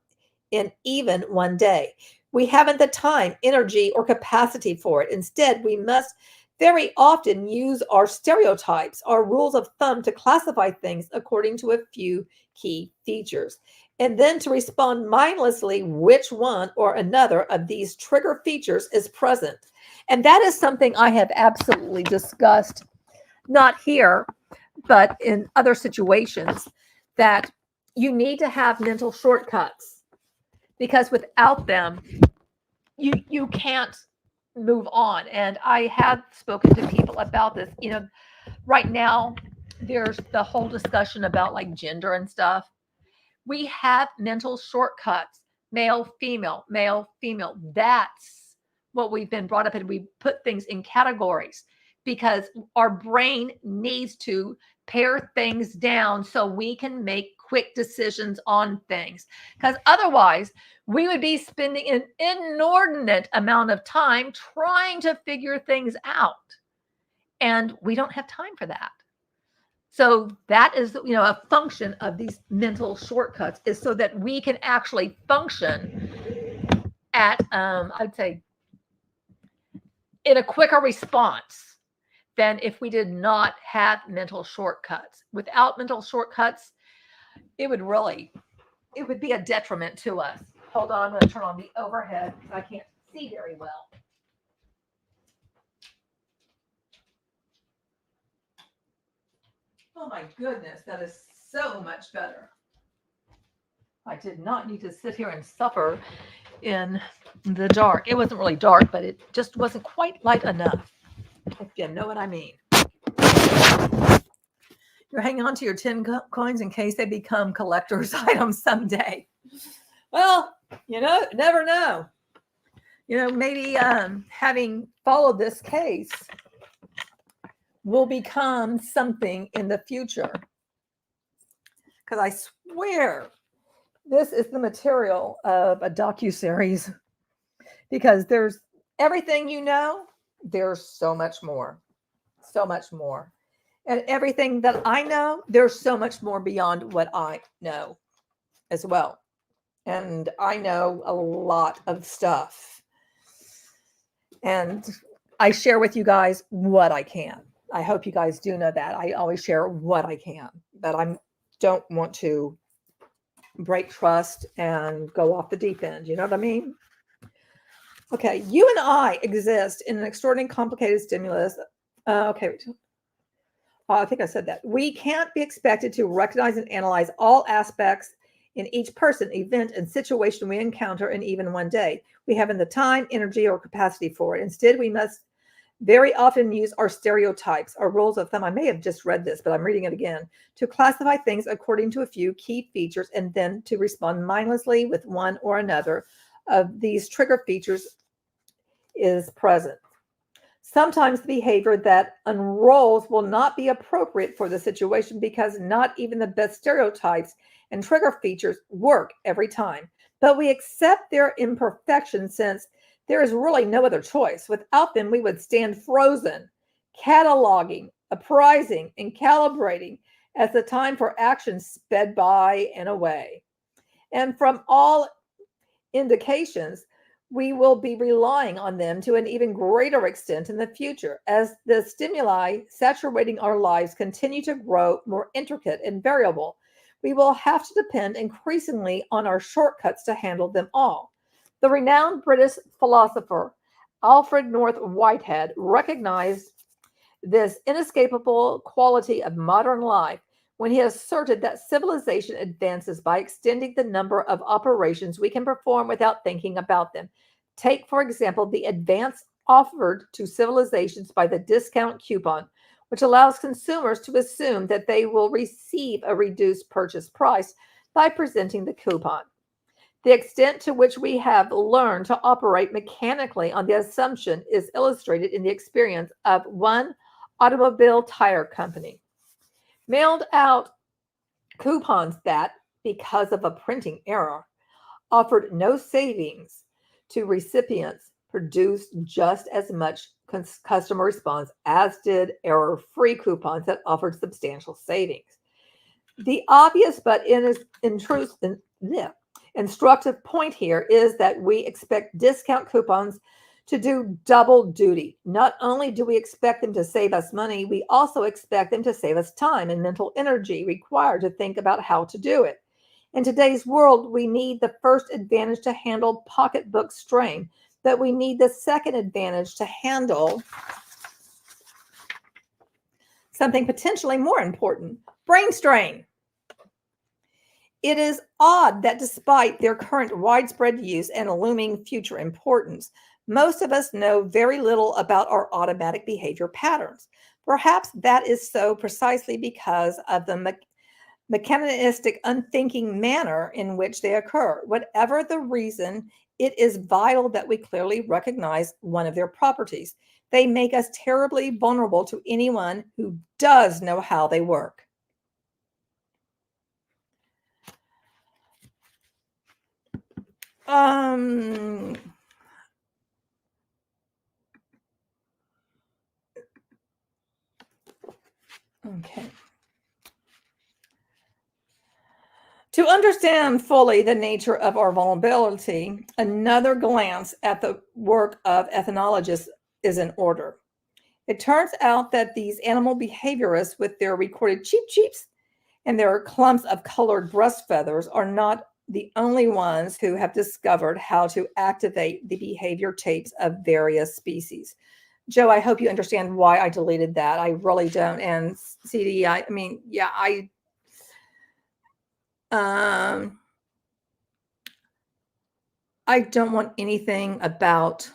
[SPEAKER 1] in even one day. We haven't the time, energy, or capacity for it. Instead, we must very often use our stereotypes, our rules of thumb to classify things according to a few key features, and then to respond mindlessly which one or another of these trigger features is present. And that is something I have absolutely discussed, not here, but in other situations, that you need to have mental shortcuts, because without them, you can't move on. And I have spoken to people about this. Right now there's the whole discussion about like gender and stuff. We have mental shortcuts: male, female, male, female. That's what we've been brought up in. We put things in categories because our brain needs to pare things down so we can make quick decisions on things, because otherwise we would be spending an inordinate amount of time trying to figure things out, and we don't have time for that. So that is, a function of these mental shortcuts, is so that we can actually function at, I'd say, in a quicker response than if we did not have mental shortcuts. Without mental shortcuts, it would be a detriment to us. Hold on, I'm going to turn on the overhead because I can't see very well. Oh my goodness, that is so much better. I did not need to sit here and suffer in the dark. It wasn't really dark, but it just wasn't quite light enough, if you know what I mean. You're hanging on to your 10 coins in case they become collector's items someday. Well, never know. Maybe having followed this case will become something in the future. Because I swear this is the material of a docuseries. Because there's everything there's so much more. So much more. And everything that I know, there's so much more beyond what I know as well. And I know a lot of stuff. And I share with you guys what I can. I hope you guys do know that. I always share what I can. But I don't want to break trust and go off the deep end. You know what I mean? Okay, you and I exist in an extraordinarily complicated stimulus. I think I said that. We can't be expected to recognize and analyze all aspects in each person, event, and situation we encounter in even one day. We haven't the time, energy, or capacity for it. Instead, we must very often use our stereotypes, our rules of thumb. I may have just read this, but I'm reading it again, to classify things according to a few key features, and then to respond mindlessly with one or another of these trigger features is present. Sometimes the behavior that unrolls will not be appropriate for the situation because not even the best stereotypes and trigger features work every time. But we accept their imperfection since there is really no other choice. Without them, we would stand frozen, cataloging, apprising, and calibrating as the time for action sped by and away. And from all indications, we will be relying on them to an even greater extent in the future as the stimuli saturating our lives continue to grow more intricate and variable. We will have to depend increasingly on our shortcuts to handle them all. The renowned British philosopher Alfred North Whitehead recognized this inescapable quality of modern life when he asserted that civilization advances by extending the number of operations we can perform without thinking about them. Take, for example, the advance offered to civilizations by the discount coupon, which allows consumers to assume that they will receive a reduced purchase price by presenting the coupon. The extent to which we have learned to operate mechanically on the assumption is illustrated in the experience of one automobile tire company. Mailed out coupons that, because of a printing error, offered no savings to recipients produced just as much customer response as did error-free coupons that offered substantial savings. The obvious but instructive point here is that we expect discount coupons to do double duty. Not only do we expect them to save us money, we also expect them to save us time and mental energy required to think about how to do it. In today's world, we need the first advantage to handle pocketbook strain, but we need the second advantage to handle something potentially more important, brain strain. It is odd that despite their current widespread use and looming future importance, most of us know very little about our automatic behavior patterns. Perhaps that is so precisely because of the mechanistic, unthinking manner in which they occur. Whatever the reason, it is vital that we clearly recognize one of their properties. They make us terribly vulnerable to anyone who does know how they work. Okay. To understand fully the nature of our vulnerability, another glance at the work of ethnologists is in order. It turns out that these animal behaviorists, with their recorded cheep cheeps and their clumps of colored breast feathers, are not the only ones who have discovered how to activate the behavior tapes of various species. Joe, I hope you understand why I deleted that. I really don't. And CD, I mean, yeah, I don't want anything about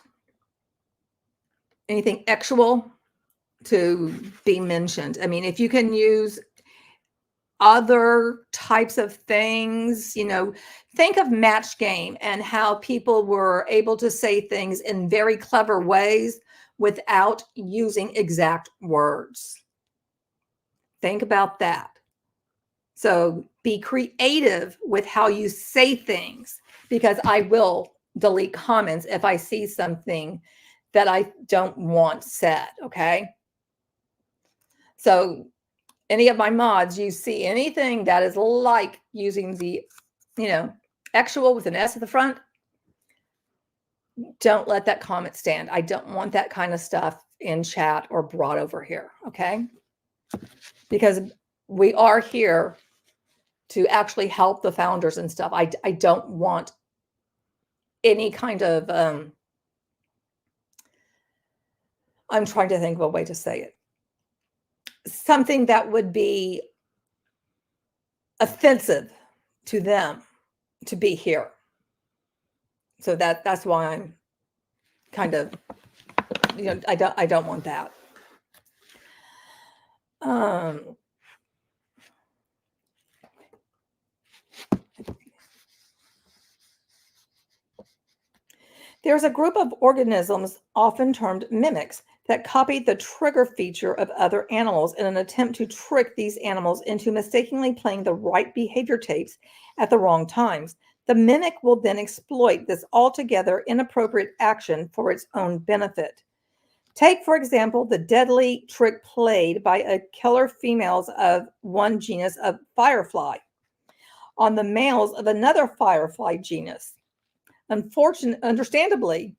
[SPEAKER 1] anything actual to be mentioned. I mean, if you can use other types of things, think of Match Game and how people were able to say things in very clever ways without using exact words. Think about that. So be creative with how you say things, because I will delete comments if I see something that I don't want said, okay? So any of my mods, you see anything that is like using the, actual with an S at the front, don't let that comment stand. I don't want that kind of stuff in chat or brought over here, okay? Because we are here to actually help the founders and stuff. I don't want any kind of, I'm trying to think of a way to say it. Something that would be offensive to them to be here. So that's why I'm kind of, I don't want that. There's a group of organisms, often termed mimics, that copied the trigger feature of other animals in an attempt to trick these animals into mistakenly playing the right behavior tapes at the wrong times. The mimic will then exploit this altogether inappropriate action for its own benefit. Take, for example, the deadly trick played by a killer females of one genus of firefly on the males of another firefly genus. Understandably,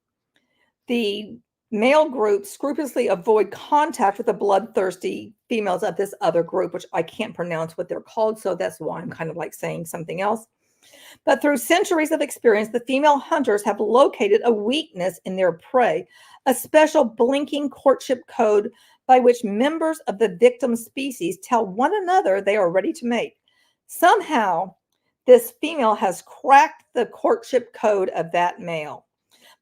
[SPEAKER 1] the male group scrupulously avoid contact with the bloodthirsty females of this other group, which I can't pronounce what they're called, so that's why I'm kind of like saying something else. But through centuries of experience, the female hunters have located a weakness in their prey, a special blinking courtship code by which members of the victim species tell one another they are ready to mate. Somehow, this female has cracked the courtship code of that male.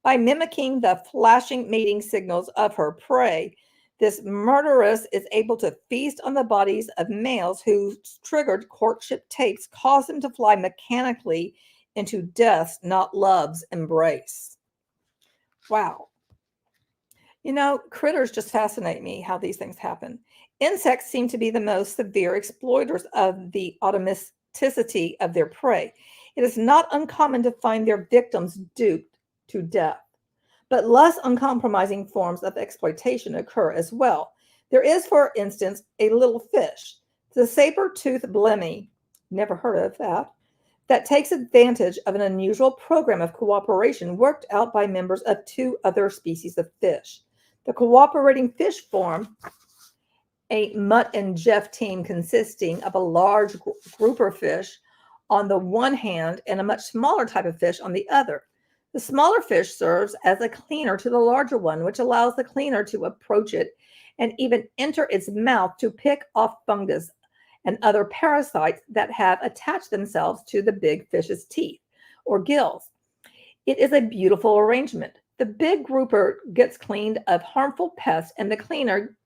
[SPEAKER 1] By mimicking the flashing mating signals of her prey, this murderess is able to feast on the bodies of males whose triggered courtship tapes cause them to fly mechanically into death's, not love's, embrace. Wow. Critters just fascinate me, how these things happen. Insects seem to be the most severe exploiters of the automaticity of their prey. It is not uncommon to find their victims duped to death. But less uncompromising forms of exploitation occur as well. There is, for instance, a little fish, the saber-toothed blemmy, never heard of that, that takes advantage of an unusual program of cooperation worked out by members of two other species of fish. The cooperating fish form a Mutt and Jeff team consisting of a large grouper fish on the one hand and a much smaller type of fish on the other. The smaller fish serves as a cleaner to the larger one, which allows the cleaner to approach it and even enter its mouth to pick off fungus and other parasites that have attached themselves to the big fish's teeth or gills. It is a beautiful arrangement. The big grouper gets cleaned of harmful pests, and the cleaner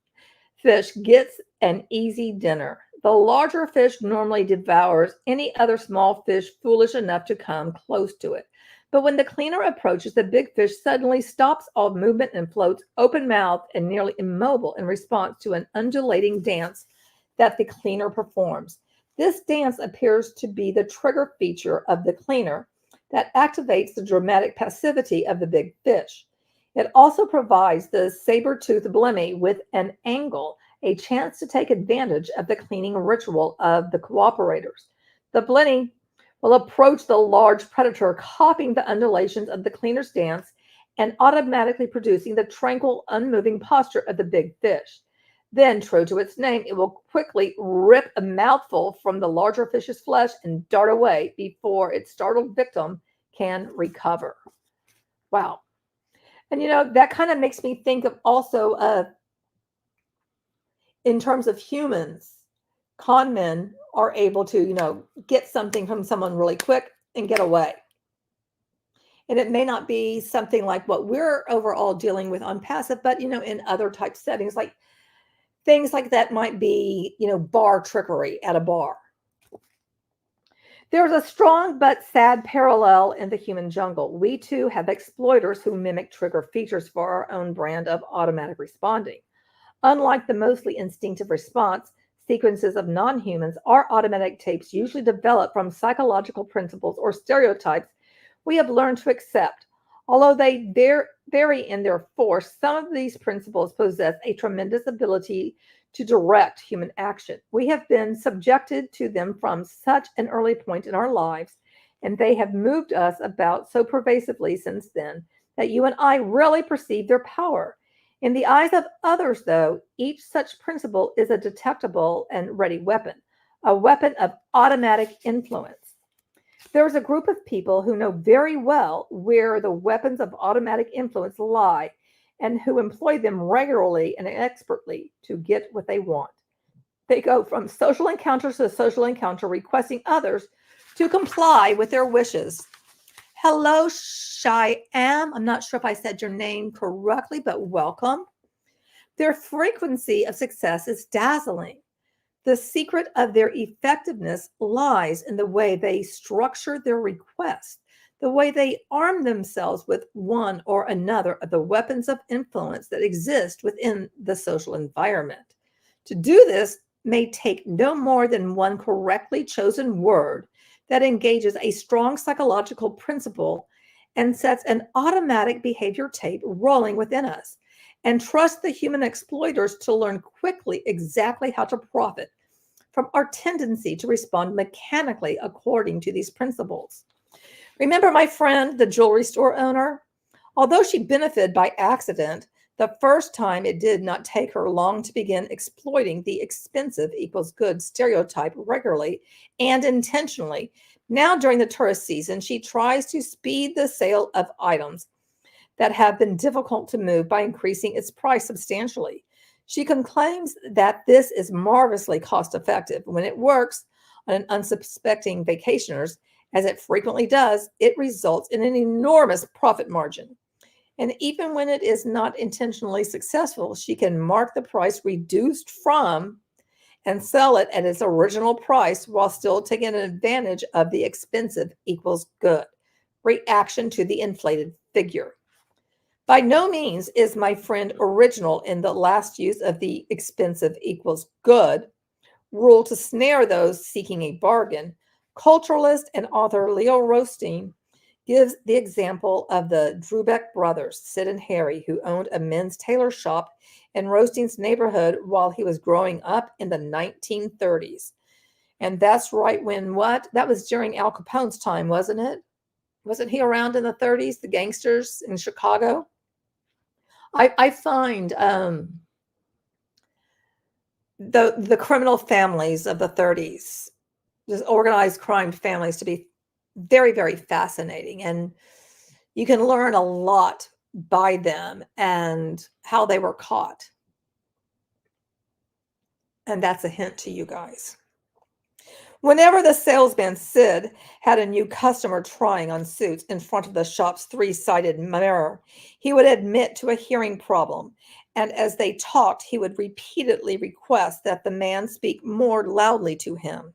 [SPEAKER 1] fish gets an easy dinner. The larger fish normally devours any other small fish foolish enough to come close to it. But when the cleaner approaches, the big fish suddenly stops all movement and floats open-mouthed and nearly immobile in response to an undulating dance that the cleaner performs. This dance appears to be the trigger feature of the cleaner that activates the dramatic passivity of the big fish. It also provides the saber-toothed blimmy with an angle, a chance to take advantage of the cleaning ritual of the cooperators. The blimmy will approach the large predator, copying the undulations of the cleaner's dance and automatically producing the tranquil, unmoving posture of the big fish. Then, true to its name, it will quickly rip a mouthful from the larger fish's flesh and dart away before its startled victim can recover. Wow. And, that kind of makes me think of also in terms of humans, con men are able to, get something from someone really quick and get away. And it may not be something like what we're overall dealing with on passive, but, in other type settings, like things like that might be, bar trickery at a bar. There's a strong but sad parallel in the human jungle. We too have exploiters who mimic trigger features for our own brand of automatic responding. Unlike the mostly instinctive response sequences of non-humans, our automatic tapes usually develop from psychological principles or stereotypes we have learned to accept. Although they vary in their force, some of these principles possess a tremendous ability to direct human action. We have been subjected to them from such an early point in our lives, and they have moved us about so pervasively since then that you and I rarely perceive their power. In the eyes of others, though, each such principle is a detectable and ready weapon, a weapon of automatic influence. There is a group of people who know very well where the weapons of automatic influence lie and who employ them regularly and expertly to get what they want. They go from social encounter to social encounter, requesting others to comply with their wishes. Hello, Shyam. I'm not sure if I said your name correctly, but welcome. Their frequency of success is dazzling. The secret of their effectiveness lies in the way they structure their requests, the way they arm themselves with one or another of the weapons of influence that exist within the social environment. To do this may take no more than one correctly chosen word that engages a strong psychological principle and sets an automatic behavior tape rolling within us, and trust the human exploiters to learn quickly exactly how to profit from our tendency to respond mechanically according to these principles. Remember my friend, the jewelry store owner? Although she benefited by accident, the first time it did not take her long to begin exploiting the expensive equals good stereotype regularly and intentionally. Now, during the tourist season, she tries to speed the sale of items that have been difficult to move by increasing its price substantially. She claims that this is marvelously cost-effective. When it works on an unsuspecting vacationers, as it frequently does, it results in an enormous profit margin. And even when it is not intentionally successful, she can mark the price reduced from and sell it at its original price while still taking advantage of the expensive equals good reaction to the inflated figure. By no means is my friend original in the last use of the expensive equals good rule to snare those seeking a bargain. Culturalist and author Leo Rothstein gives the example of the Drubeck brothers, Sid and Harry, who owned a men's tailor shop in Rothstein's neighborhood while he was growing up in the 1930s. And that's right when what? That was during Al Capone's time, wasn't it? Wasn't he around in the 30s, the gangsters in Chicago? I find the criminal families of the 30s, just organized crime families, to be very, very fascinating. And you can learn a lot by them and how they were caught. And that's a hint to you guys. Whenever the salesman Sid had a new customer trying on suits in front of the shop's three-sided mirror, he would admit to a hearing problem, and as they talked, he would repeatedly request that the man speak more loudly to him.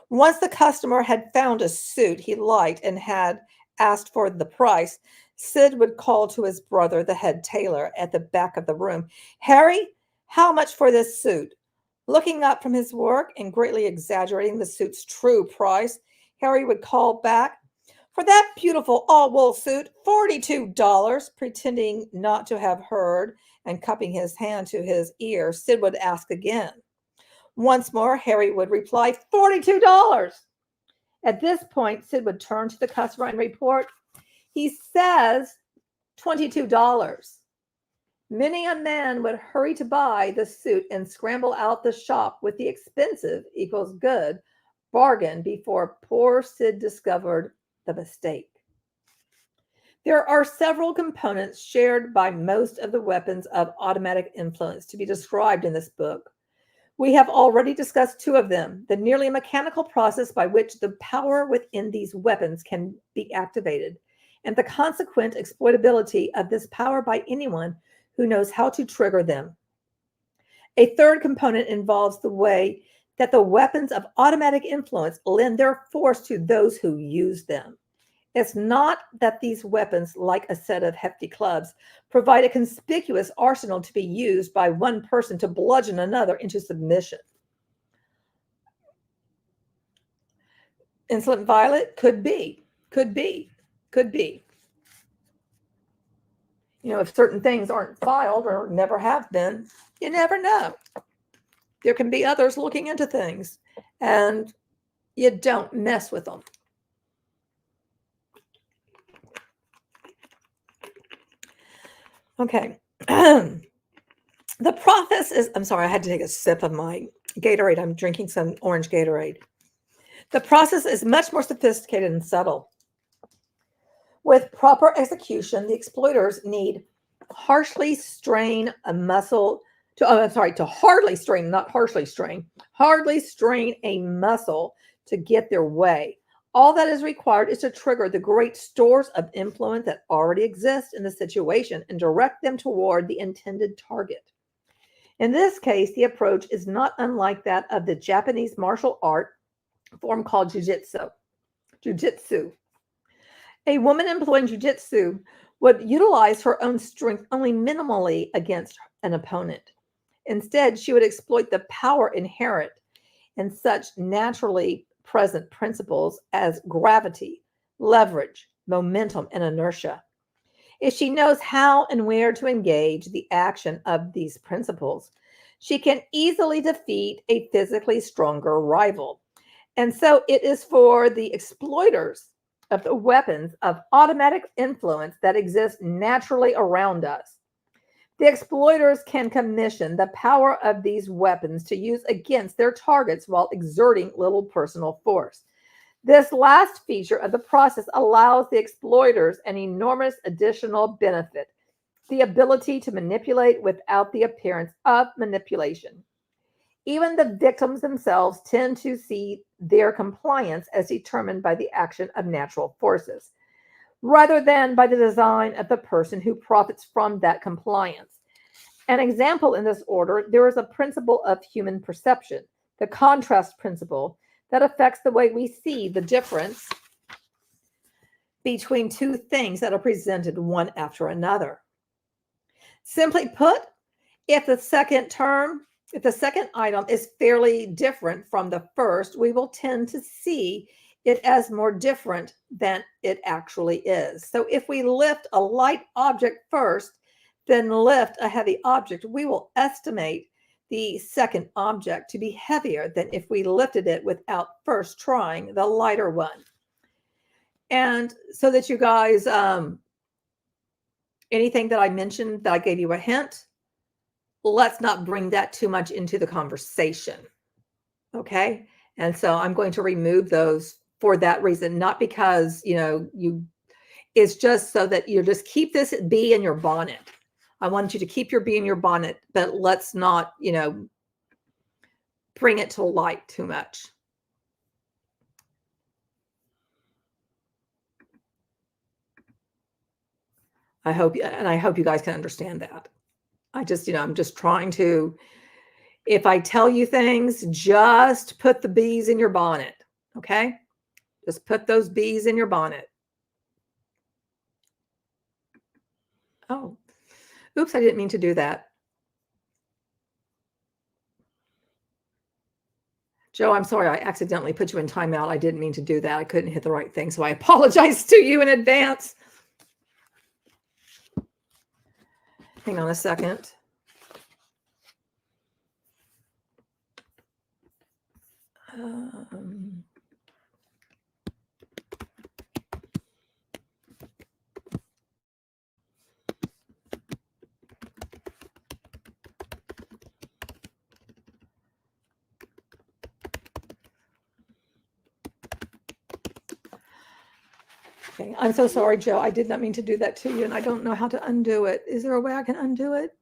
[SPEAKER 1] Once the customer had found a suit he liked and had asked for the price, Sid would call to his brother, the head tailor, at the back of the room. "Harry, how much for this suit?" Looking up from his work and greatly exaggerating the suit's true price, Harry would call back, "For that beautiful all-wool suit, $42. Pretending not to have heard and cupping his hand to his ear, Sid would ask again. Once more, Harry would reply, $42. At this point, Sid would turn to the customer and report, "He says $22. Many a man would hurry to buy the suit and scramble out the shop with the expensive equals good bargain before poor Sid discovered the mistake. There are several components shared by most of the weapons of automatic influence to be described in this book. We have already discussed two of them, the nearly mechanical process by which the power within these weapons can be activated, and the consequent exploitability of this power by anyone who knows how to trigger them. A third component involves the way that the weapons of automatic influence lend their force to those who use them. It's not that these weapons, like a set of hefty clubs, provide a conspicuous arsenal to be used by one person to bludgeon another into submission. Insolent Violet could be. If certain things aren't filed or never have been, you never know. There can be others looking into things, and you don't mess with them. Okay. The process is, I'm sorry, I had to take a sip of my Gatorade. I'm drinking some orange Gatorade. The process is much more sophisticated and subtle. With proper execution, the exploiters need harshly strain a muscle to hardly strain, not harshly strain, hardly strain a muscle to get their way. All that is required is to trigger the great stores of influence that already exist in the situation and direct them toward the intended target. In this case, the approach is not unlike that of the Japanese martial art form called jujitsu. A woman employing jujitsu would utilize her own strength only minimally against an opponent. Instead, she would exploit the power inherent in such naturally present principles as gravity, leverage, momentum, and inertia. If she knows how and where to engage the action of these principles, she can easily defeat a physically stronger rival. And so it is for the exploiters of the weapons of automatic influence that exist naturally around us. The exploiters can commission the power of these weapons to use against their targets while exerting little personal force. This last feature of the process allows the exploiters an enormous additional benefit, the ability to manipulate without the appearance of manipulation. Even the victims themselves tend to see their compliance as determined by the action of natural forces, rather than by the design of the person who profits from that compliance. An example in this order, there is a principle of human perception, the contrast principle, that affects the way we see the difference between two things that are presented one after another. Simply put, if the second item is fairly different from the first, we will tend to see it as more different than it actually is. So if we lift a light object first, then lift a heavy object, we will estimate the second object to be heavier than if we lifted it without first trying the lighter one. And so that you guys, anything that I mentioned that I gave you a hint, let's not bring that too much into the conversation. Okay. And so I'm going to remove those for that reason, not because, it's just so that you just keep this bee in your bonnet. I want you to keep your bee in your bonnet, but let's not, bring it to light too much. I hope you guys can understand that. I'm just trying to, if I tell you things, just put the bees in your bonnet. Okay. Just put those bees in your bonnet. Oh, oops. I didn't mean to do that. Joe, I'm sorry. I accidentally put you in timeout. I didn't mean to do that. I couldn't hit the right thing. So I apologize to you in advance. Hang on a second. Okay, I'm so sorry, Joe. I did not mean to do that to you, and I don't know how to undo it. Is there a way I can undo it?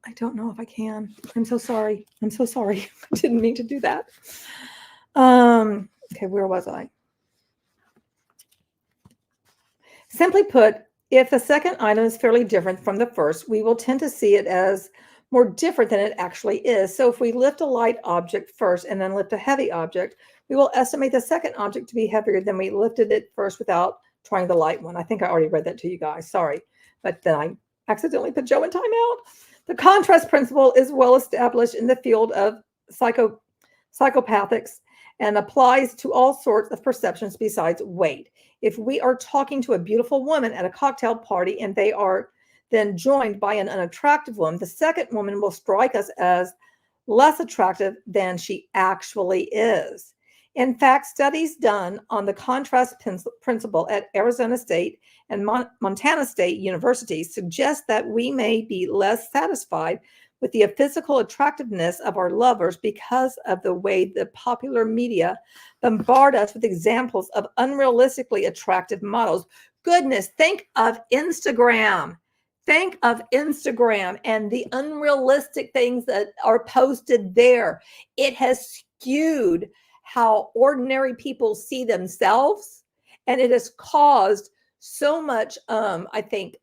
[SPEAKER 1] I don't know if I can. I'm so sorry. I'm so sorry. I didn't mean to do that. Okay, where was I? Simply put, if the second item is fairly different from the first, we will tend to see it as more different than it actually is. So if we lift a light object first and then lift a heavy object, we will estimate the second object to be heavier than we lifted it first without trying the light one. I think I already read that to you guys. Sorry. But then I accidentally put Joe in timeout. The contrast principle is well established in the field of psychopathics and applies to all sorts of perceptions besides weight. If we are talking to a beautiful woman at a cocktail party and they are then joined by an unattractive woman, the second woman will strike us as less attractive than she actually is. In fact, studies done on the contrast principle at Arizona State and Montana State universities suggest that we may be less satisfied with the physical attractiveness of our lovers because of the way the popular media bombard us with examples of unrealistically attractive models. Goodness, think of Instagram. Think of Instagram and the unrealistic things that are posted there. It has skewed how ordinary people see themselves, and it has caused so much, I think,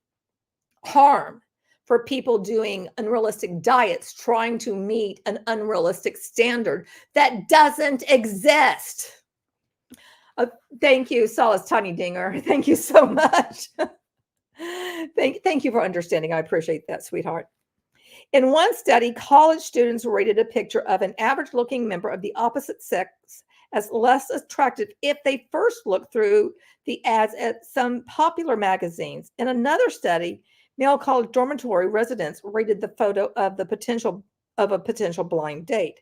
[SPEAKER 1] harm for people doing unrealistic diets, trying to meet an unrealistic standard that doesn't exist. Thank you, Solace Tiny Dinger. Thank you so much. Thank you for understanding. I appreciate that, sweetheart. In one study, college students rated a picture of an average-looking member of the opposite sex as less attractive if they first looked through the ads at some popular magazines. In another study, male college dormitory residents rated the photo of a potential blind date.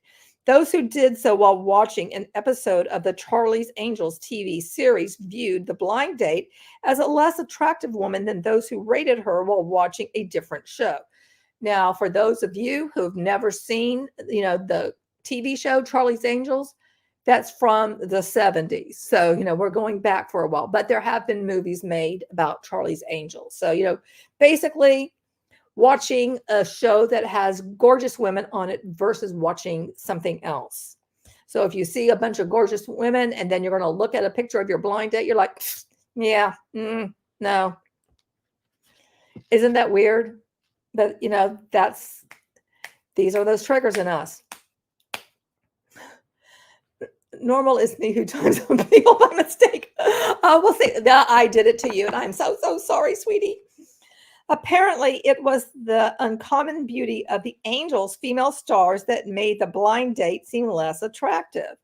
[SPEAKER 1] Those who did so while watching an episode of the Charlie's Angels TV series viewed the blind date as a less attractive woman than those who rated her while watching a different show. Now, for those of you who've never seen, the TV show Charlie's Angels, that's from the 70s. So, we're going back for a while, but there have been movies made about Charlie's Angels. So, basically watching a show that has gorgeous women on it versus watching something else. So if you see a bunch of gorgeous women and then you're going to look at a picture of your blind date, you're like, yeah, no. Isn't that weird? But, these are those triggers in us. Normal is me who times on people by mistake. We'll say, I did it to you, and I'm so sorry, sweetie. Apparently, it was the uncommon beauty of the Angels' female stars that made the blind date seem less attractive.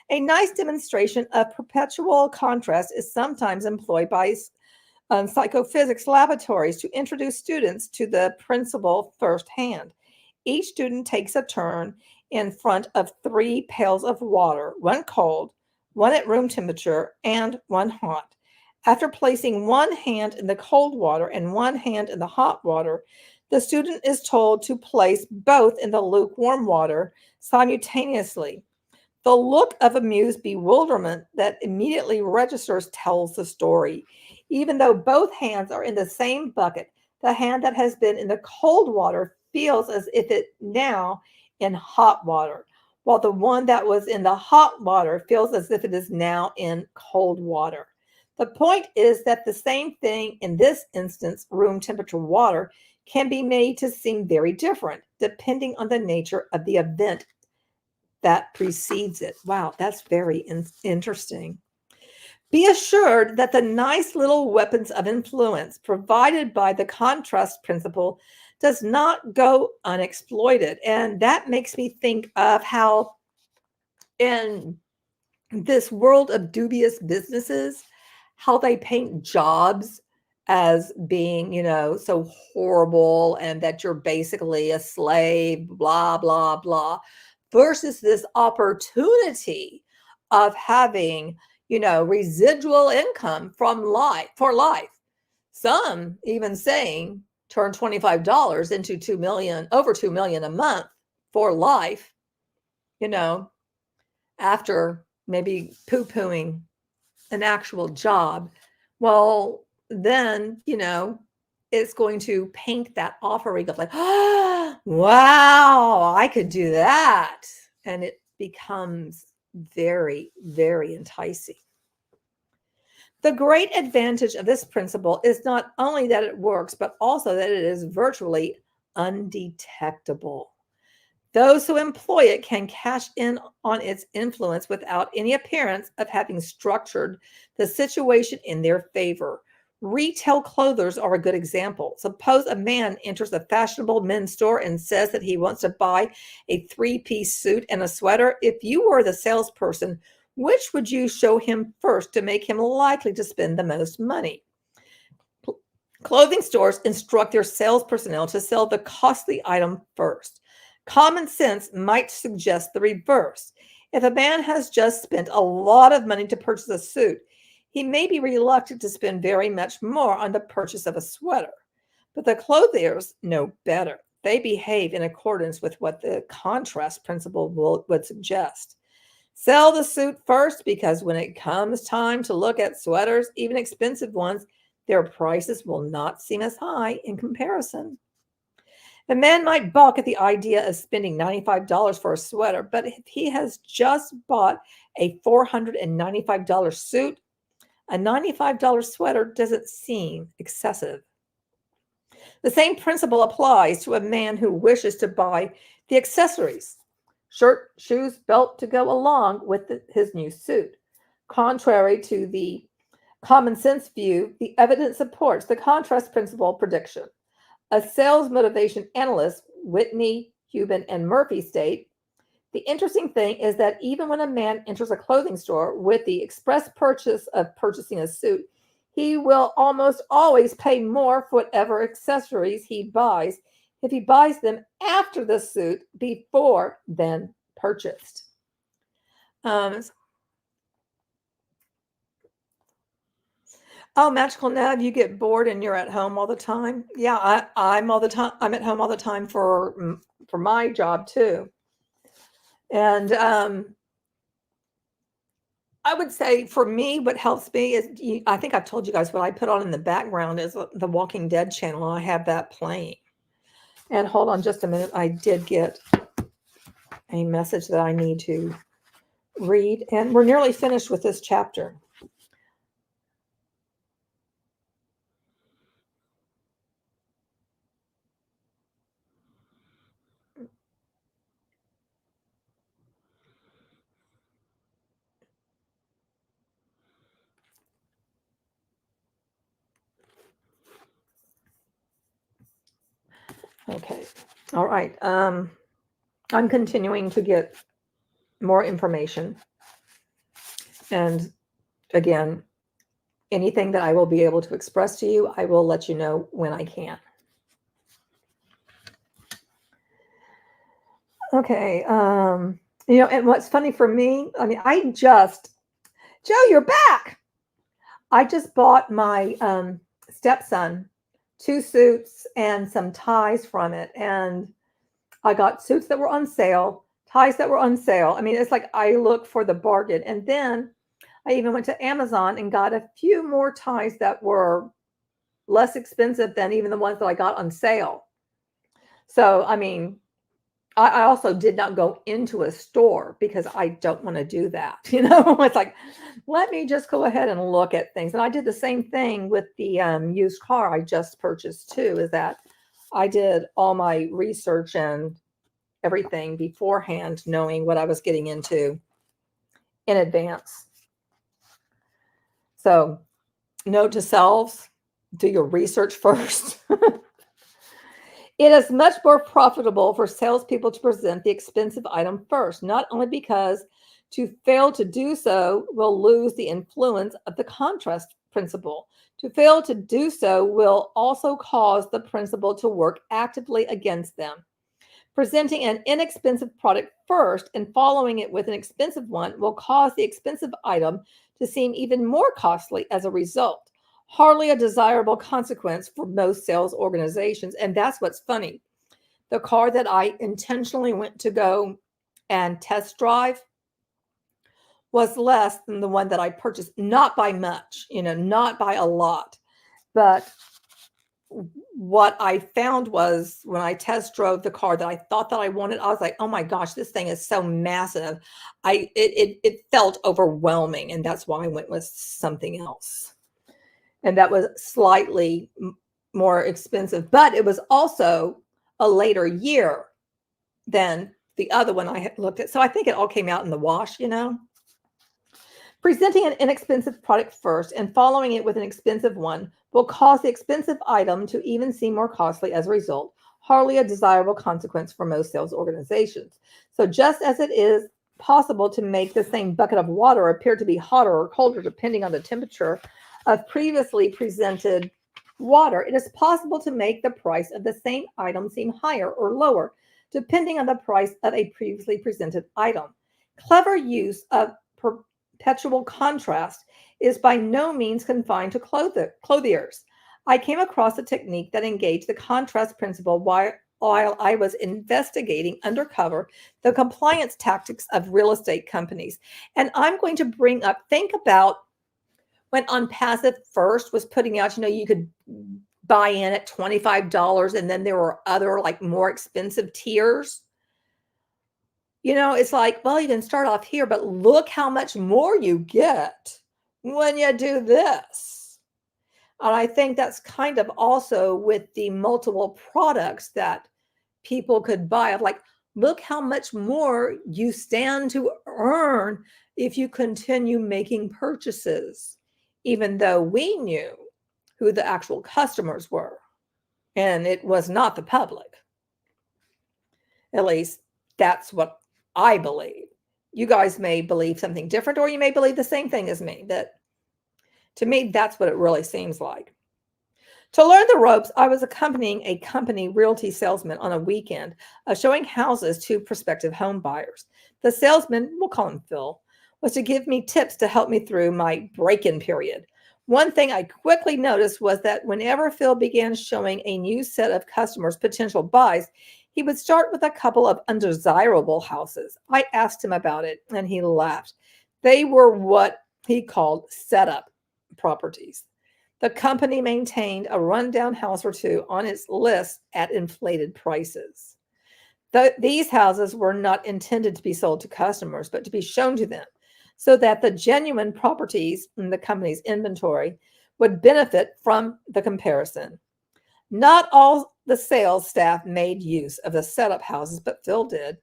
[SPEAKER 1] A nice demonstration of perpetual contrast is sometimes employed by psychophysics laboratories to introduce students to the principle firsthand. Each student takes a turn in front of 3 pails of water, one cold, one at room temperature, and one hot. After placing one hand in the cold water and one hand in the hot water, the student is told to place both in the lukewarm water simultaneously. The look of amused bewilderment that immediately registers tells the story. Even though both hands are in the same bucket, the hand that has been in the cold water feels as if it now in hot water, while the one that was in the hot water feels as if it is now in cold water. The point is that the same thing, in this instance, room temperature water, can be made to seem very different depending on the nature of the event that precedes it. Wow, that's very interesting. Be assured that the nice little weapons of influence provided by the contrast principle does not go unexploited. And that makes me think of how in this world of dubious businesses, how they paint jobs as being, so horrible and that you're basically a slave, blah, blah, blah, versus this opportunity of having, residual income from life for life. Some even saying turn $25 into 2 million, over 2 million a month for life, after maybe poo-pooing an actual job. Well, then, it's going to paint that offering of like, oh, wow, I could do that. And it becomes very, very enticing. The great advantage of this principle is not only that it works, but also that it is virtually undetectable. Those who employ it can cash in on its influence without any appearance of having structured the situation in their favor. Retail clothers are a good example. Suppose a man enters a fashionable men's store and says that he wants to buy a 3-piece suit and a sweater. If you were the salesperson, which would you show him first to make him likely to spend the most money? Clothing stores instruct their sales personnel to sell the costly item first. Common sense might suggest the reverse. If a man has just spent a lot of money to purchase a suit, he may be reluctant to spend very much more on the purchase of a sweater. But the clothiers know better. They behave in accordance with what the contrast principle would suggest. Sell the suit first, because when it comes time to look at sweaters, even expensive ones, their prices will not seem as high in comparison. The man might balk at the idea of spending $95 for a sweater, but if he has just bought a $495 suit, a $95 sweater doesn't seem excessive. The same principle applies to a man who wishes to buy the accessories, shirt, shoes, belt to go along with his new suit. Contrary to the common sense view, the evidence supports the contrast principle prediction. A sales motivation analyst, Whitney, Cuban, and Murphy state, the interesting thing is that even when a man enters a clothing store with the express purchase of purchasing a suit, he will almost always pay more for whatever accessories he buys if he buys them after the suit before then purchased. Oh, Magical Nav, you get bored and you're at home all the time? Yeah, I'm all the time. I'm at home all the time for my job too. And I would say for me, what helps me is, I think I've told you guys what I put on in the background is the Walking Dead channel. I have that playing. And hold on just a minute. I did get a message that I need to read. And we're nearly finished with this chapter. Okay. All right. I'm continuing to get more information. And again, anything that I will be able to express to you, I will let you know when I can. Okay. And what's funny for me, I mean, Joe, you're back. I just bought my stepson 2 suits and some ties from it. And I got suits that were on sale, ties that were on sale. I mean, it's like I look for the bargain. And then I even went to Amazon and got a few more ties that were less expensive than even the ones that I got on sale. So, I mean, I also did not go into a store because I don't want to do that. It's like, let me just go ahead and look at things. And I did the same thing with the used car I just purchased too, is that I did all my research and everything beforehand, knowing what I was getting into in advance. So, note to selves, do your research first. It is much more profitable for salespeople to present the expensive item first, not only because to fail to do so will lose the influence of the contrast principle. To fail to do so will also cause the principle to work actively against them. Presenting an inexpensive product first and following it with an expensive one will cause the expensive item to seem even more costly as a result. Hardly a desirable consequence for most sales organizations. And that's what's funny. The car that I intentionally went to go and test drive was less than the one that I purchased, not by much, not by a lot. But what I found was when I test drove the car that I thought that I wanted, I was like, oh my gosh, this thing is so massive. It felt overwhelming. And that's why I went with something else. And that was slightly more expensive, but it was also a later year than the other one I had looked at. So I think it all came out in the wash, Presenting an inexpensive product first and following it with an expensive one will cause the expensive item to even seem more costly as a result. Hardly a desirable consequence for most sales organizations. So just as it is possible to make the same bucket of water appear to be hotter or colder depending on the temperature of previously presented water, it is possible to make the price of the same item seem higher or lower depending on the price of a previously presented item. Clever use of perpetual contrast is by no means confined to clothiers. I came across a technique that engaged the contrast principle while I was investigating undercover the compliance tactics of real estate companies. And I'm going to bring up, think about when On Passive first was putting out, you could buy in at $25 and then there were other like more expensive tiers. It's like, well, you can start off here, but look how much more you get when you do this. And I think that's kind of also with the multiple products that people could buy of like, look how much more you stand to earn if you continue making purchases, even though we knew who the actual customers were. And it was not the public. At least that's what I believe. You guys may believe something different, or you may believe the same thing as me. But to me, that's what it really seems like. To learn the ropes, I was accompanying a company realty salesman on a weekend, showing houses to prospective home buyers. The salesman, we'll call him Phil, was to give me tips to help me through my break-in period. One thing I quickly noticed was that whenever Phil began showing a new set of customers potential buys, he would start with a couple of undesirable houses. I asked him about it, and he laughed. They were what he called setup properties. The company maintained a rundown house or two on its list at inflated prices. These houses were not intended to be sold to customers, but to be shown to them so that the genuine properties in the company's inventory would benefit from the comparison. Not all the sales staff made use of the setup houses, but Phil did.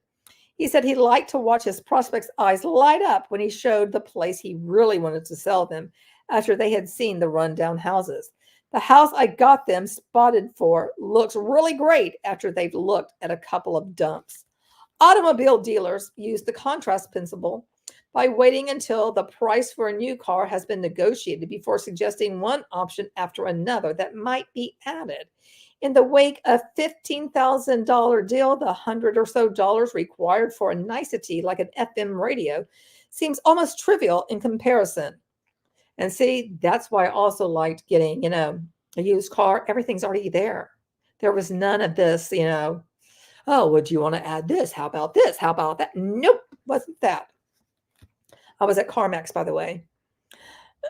[SPEAKER 1] He said he liked to watch his prospects' eyes light up when he showed the place he really wanted to sell them after they had seen the rundown houses. The house I got them spotted for looks really great after they've looked at a couple of dumps. Automobile dealers use the contrast principle by waiting until the price for a new car has been negotiated before suggesting one option after another that might be added. In the wake of $15,000 deal, the $100 or so required for a nicety like an FM radio seems almost trivial in comparison. And see, that's why I also liked getting, a used car. Everything's already there. There was none of this, oh, would you want to add this? How about this? How about that? Nope, wasn't that. I was at CarMax, by the way.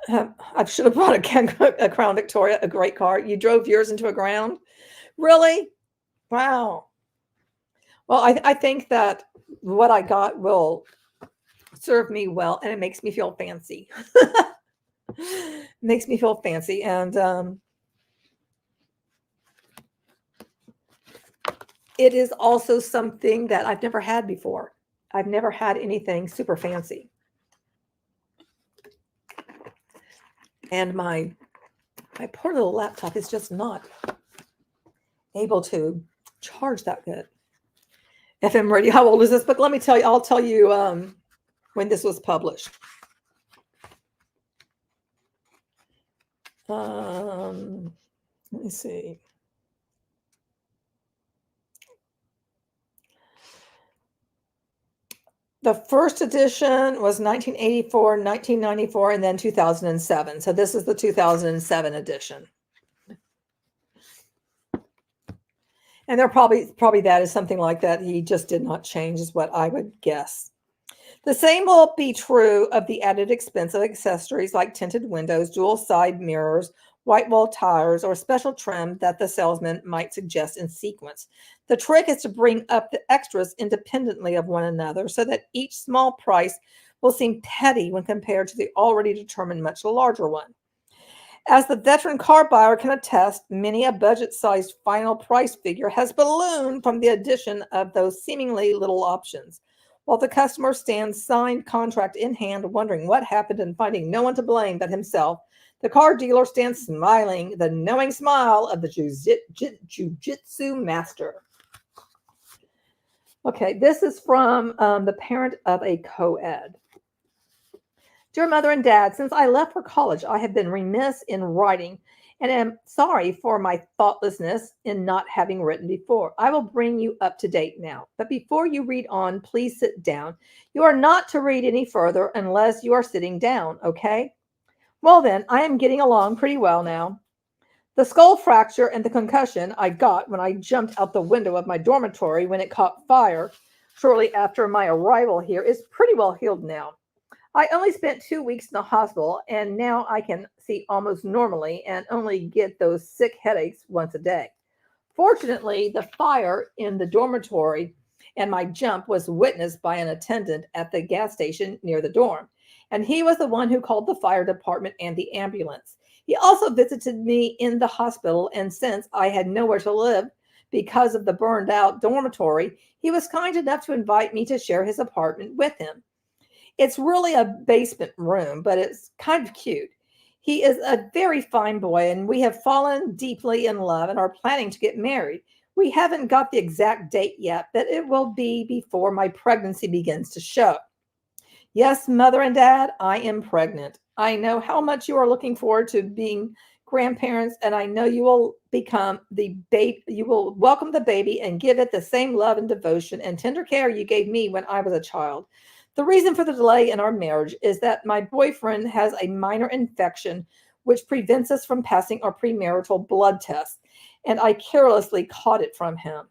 [SPEAKER 1] I should have bought a Crown Victoria, a great car. You drove yours into a ground? Really? Wow. Well, I think that what I got will serve me well, and it makes me feel fancy. Makes me feel fancy. And it is also something that I've never had before. I've never had anything super fancy. And my poor little laptop is just not able to charge that good. FM radio. How old is this book? Let me tell you. I'll tell you when this was published. Let me see. The first edition was 1984, 1994, and then 2007. So this is the 2007 edition. And they're probably that is something like that. He just did not change, is what I would guess. The same will be true of the added expense of accessories like tinted windows, dual side mirrors, white wall tires, or special trim that the salesman might suggest in sequence. The trick is to bring up the extras independently of one another so that each small price will seem petty when compared to the already determined much larger one. As the veteran car buyer can attest, many a budget-sized final price figure has ballooned from the addition of those seemingly little options. While the customer stands signed contract in hand, wondering what happened and finding no one to blame but himself, the car dealer stands smiling, the knowing smile of the jiu-jitsu master. Okay, this is from the parent of a co-ed. Dear Mother and Dad, since I left for college, I have been remiss in writing and am sorry for my thoughtlessness in not having written before. I will bring you up to date now. But before you read on, please sit down. You are not to read any further unless you are sitting down, okay? Well then, I am getting along pretty well now. The skull fracture and the concussion I got when I jumped out the window of my dormitory when it caught fire shortly after my arrival here is pretty well healed now. I only spent 2 weeks in the hospital, and now I can see almost normally and only get those sick headaches once a day. Fortunately, the fire in the dormitory and my jump was witnessed by an attendant at the gas station near the dorm, and he was the one who called the fire department and the ambulance. He also visited me in the hospital, and since I had nowhere to live because of the burned out dormitory, he was kind enough to invite me to share his apartment with him. It's really a basement room, but it's kind of cute. He is a very fine boy, and we have fallen deeply in love and are planning to get married. We haven't got the exact date yet, but it will be before my pregnancy begins to show. Yes, Mother and Dad, I am pregnant. I know how much you are looking forward to being grandparents, and I know you will become the baby. You will welcome the baby and give it the same love and devotion and tender care you gave me when I was a child. The reason for the delay in our marriage is that my boyfriend has a minor infection which prevents us from passing our premarital blood test, and I carelessly caught it from him.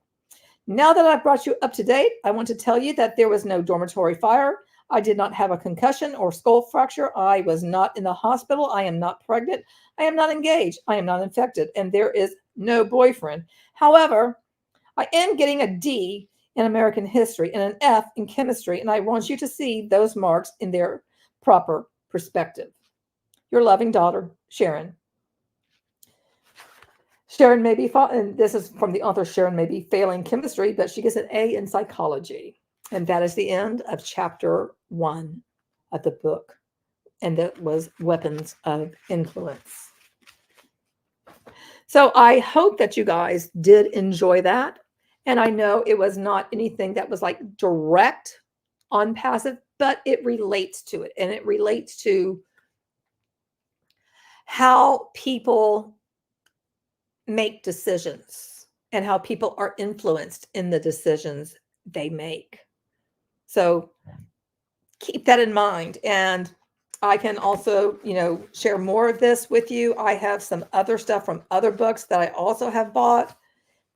[SPEAKER 1] Now that I've brought you up to date, I want to tell you that there was no dormitory fire. I did not have a concussion or skull fracture. I was not in the hospital. I am not pregnant. I am not engaged. I am not infected, and there is no boyfriend. However, I am getting a D in American history and an F in chemistry, and I want you to see those marks in their proper perspective. Your loving daughter, Sharon. Sharon may be, and this is from the author, Sharon may be failing chemistry, but she gets an A in psychology. And that is the end of chapter 1 of the book. And that was Weapons of Influence. So I hope that you guys did enjoy that. And I know it was not anything that was like direct on passive, but it relates to it. And it relates to how people make decisions and how people are influenced in the decisions they make. So keep that in mind. And I can also, share more of this with you. I have some other stuff from other books that I also have bought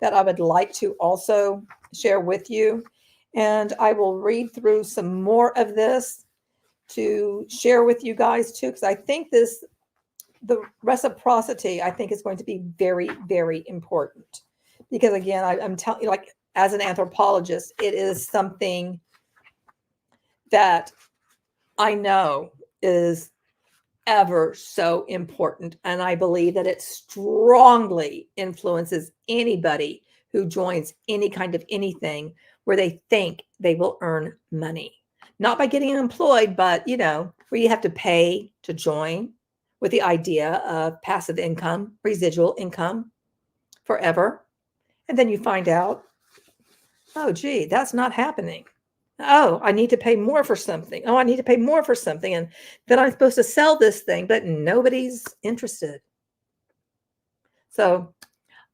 [SPEAKER 1] that I would like to also share with you. And I will read through some more of this to share with you guys too, because I think the reciprocity, I think, is going to be very, very important. Because again, I'm telling you, like, as an anthropologist, it is something that I know is ever so important. And I believe that it strongly influences anybody who joins any kind of anything where they think they will earn money. Not by getting employed, but, where you have to pay to join with the idea of passive income, residual income forever. And then you find out, oh, gee, that's not happening. Oh, I need to pay more for something. Oh, I need to pay more for something. And then I'm supposed to sell this thing, but nobody's interested. So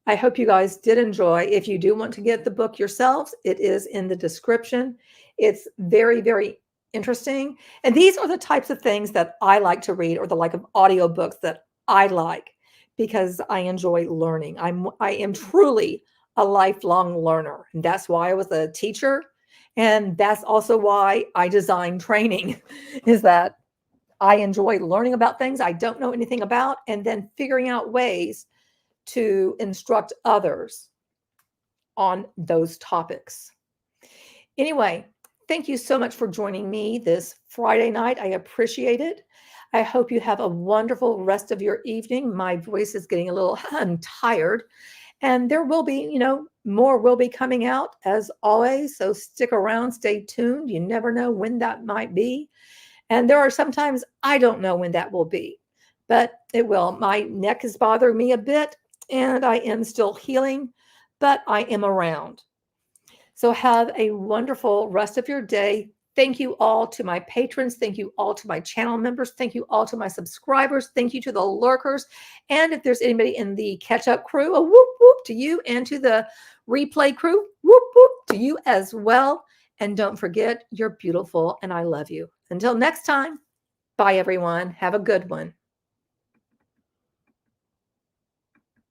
[SPEAKER 1] I hope you guys did enjoy. If you do want to get the book yourselves, it is in the description. It's very, very interesting. And these are the types of things that I like to read, or the like of audiobooks that I like, because I enjoy learning. I am truly a lifelong learner. And that's why I was a teacher. And that's also why I design training, is that I enjoy learning about things I don't know anything about, and then figuring out ways to instruct others on those topics. Anyway, thank you so much for joining me this Friday night. I appreciate it. I hope you have a wonderful rest of your evening. My voice is getting a little tired. And there will be, more will be coming out as always. So stick around, stay tuned. You never know when that might be. And there are sometimes I don't know when that will be, but it will. My neck is bothering me a bit, and I am still healing, but I am around. So have a wonderful rest of your day. Thank you all to my patrons. Thank you all to my channel members. Thank you all to my subscribers. Thank you to the lurkers. And if there's anybody in the catch-up crew, a whoop, whoop to you, and to the replay crew, whoop, whoop to you as well. And don't forget, you're beautiful and I love you. Until next time, bye everyone. Have a good one.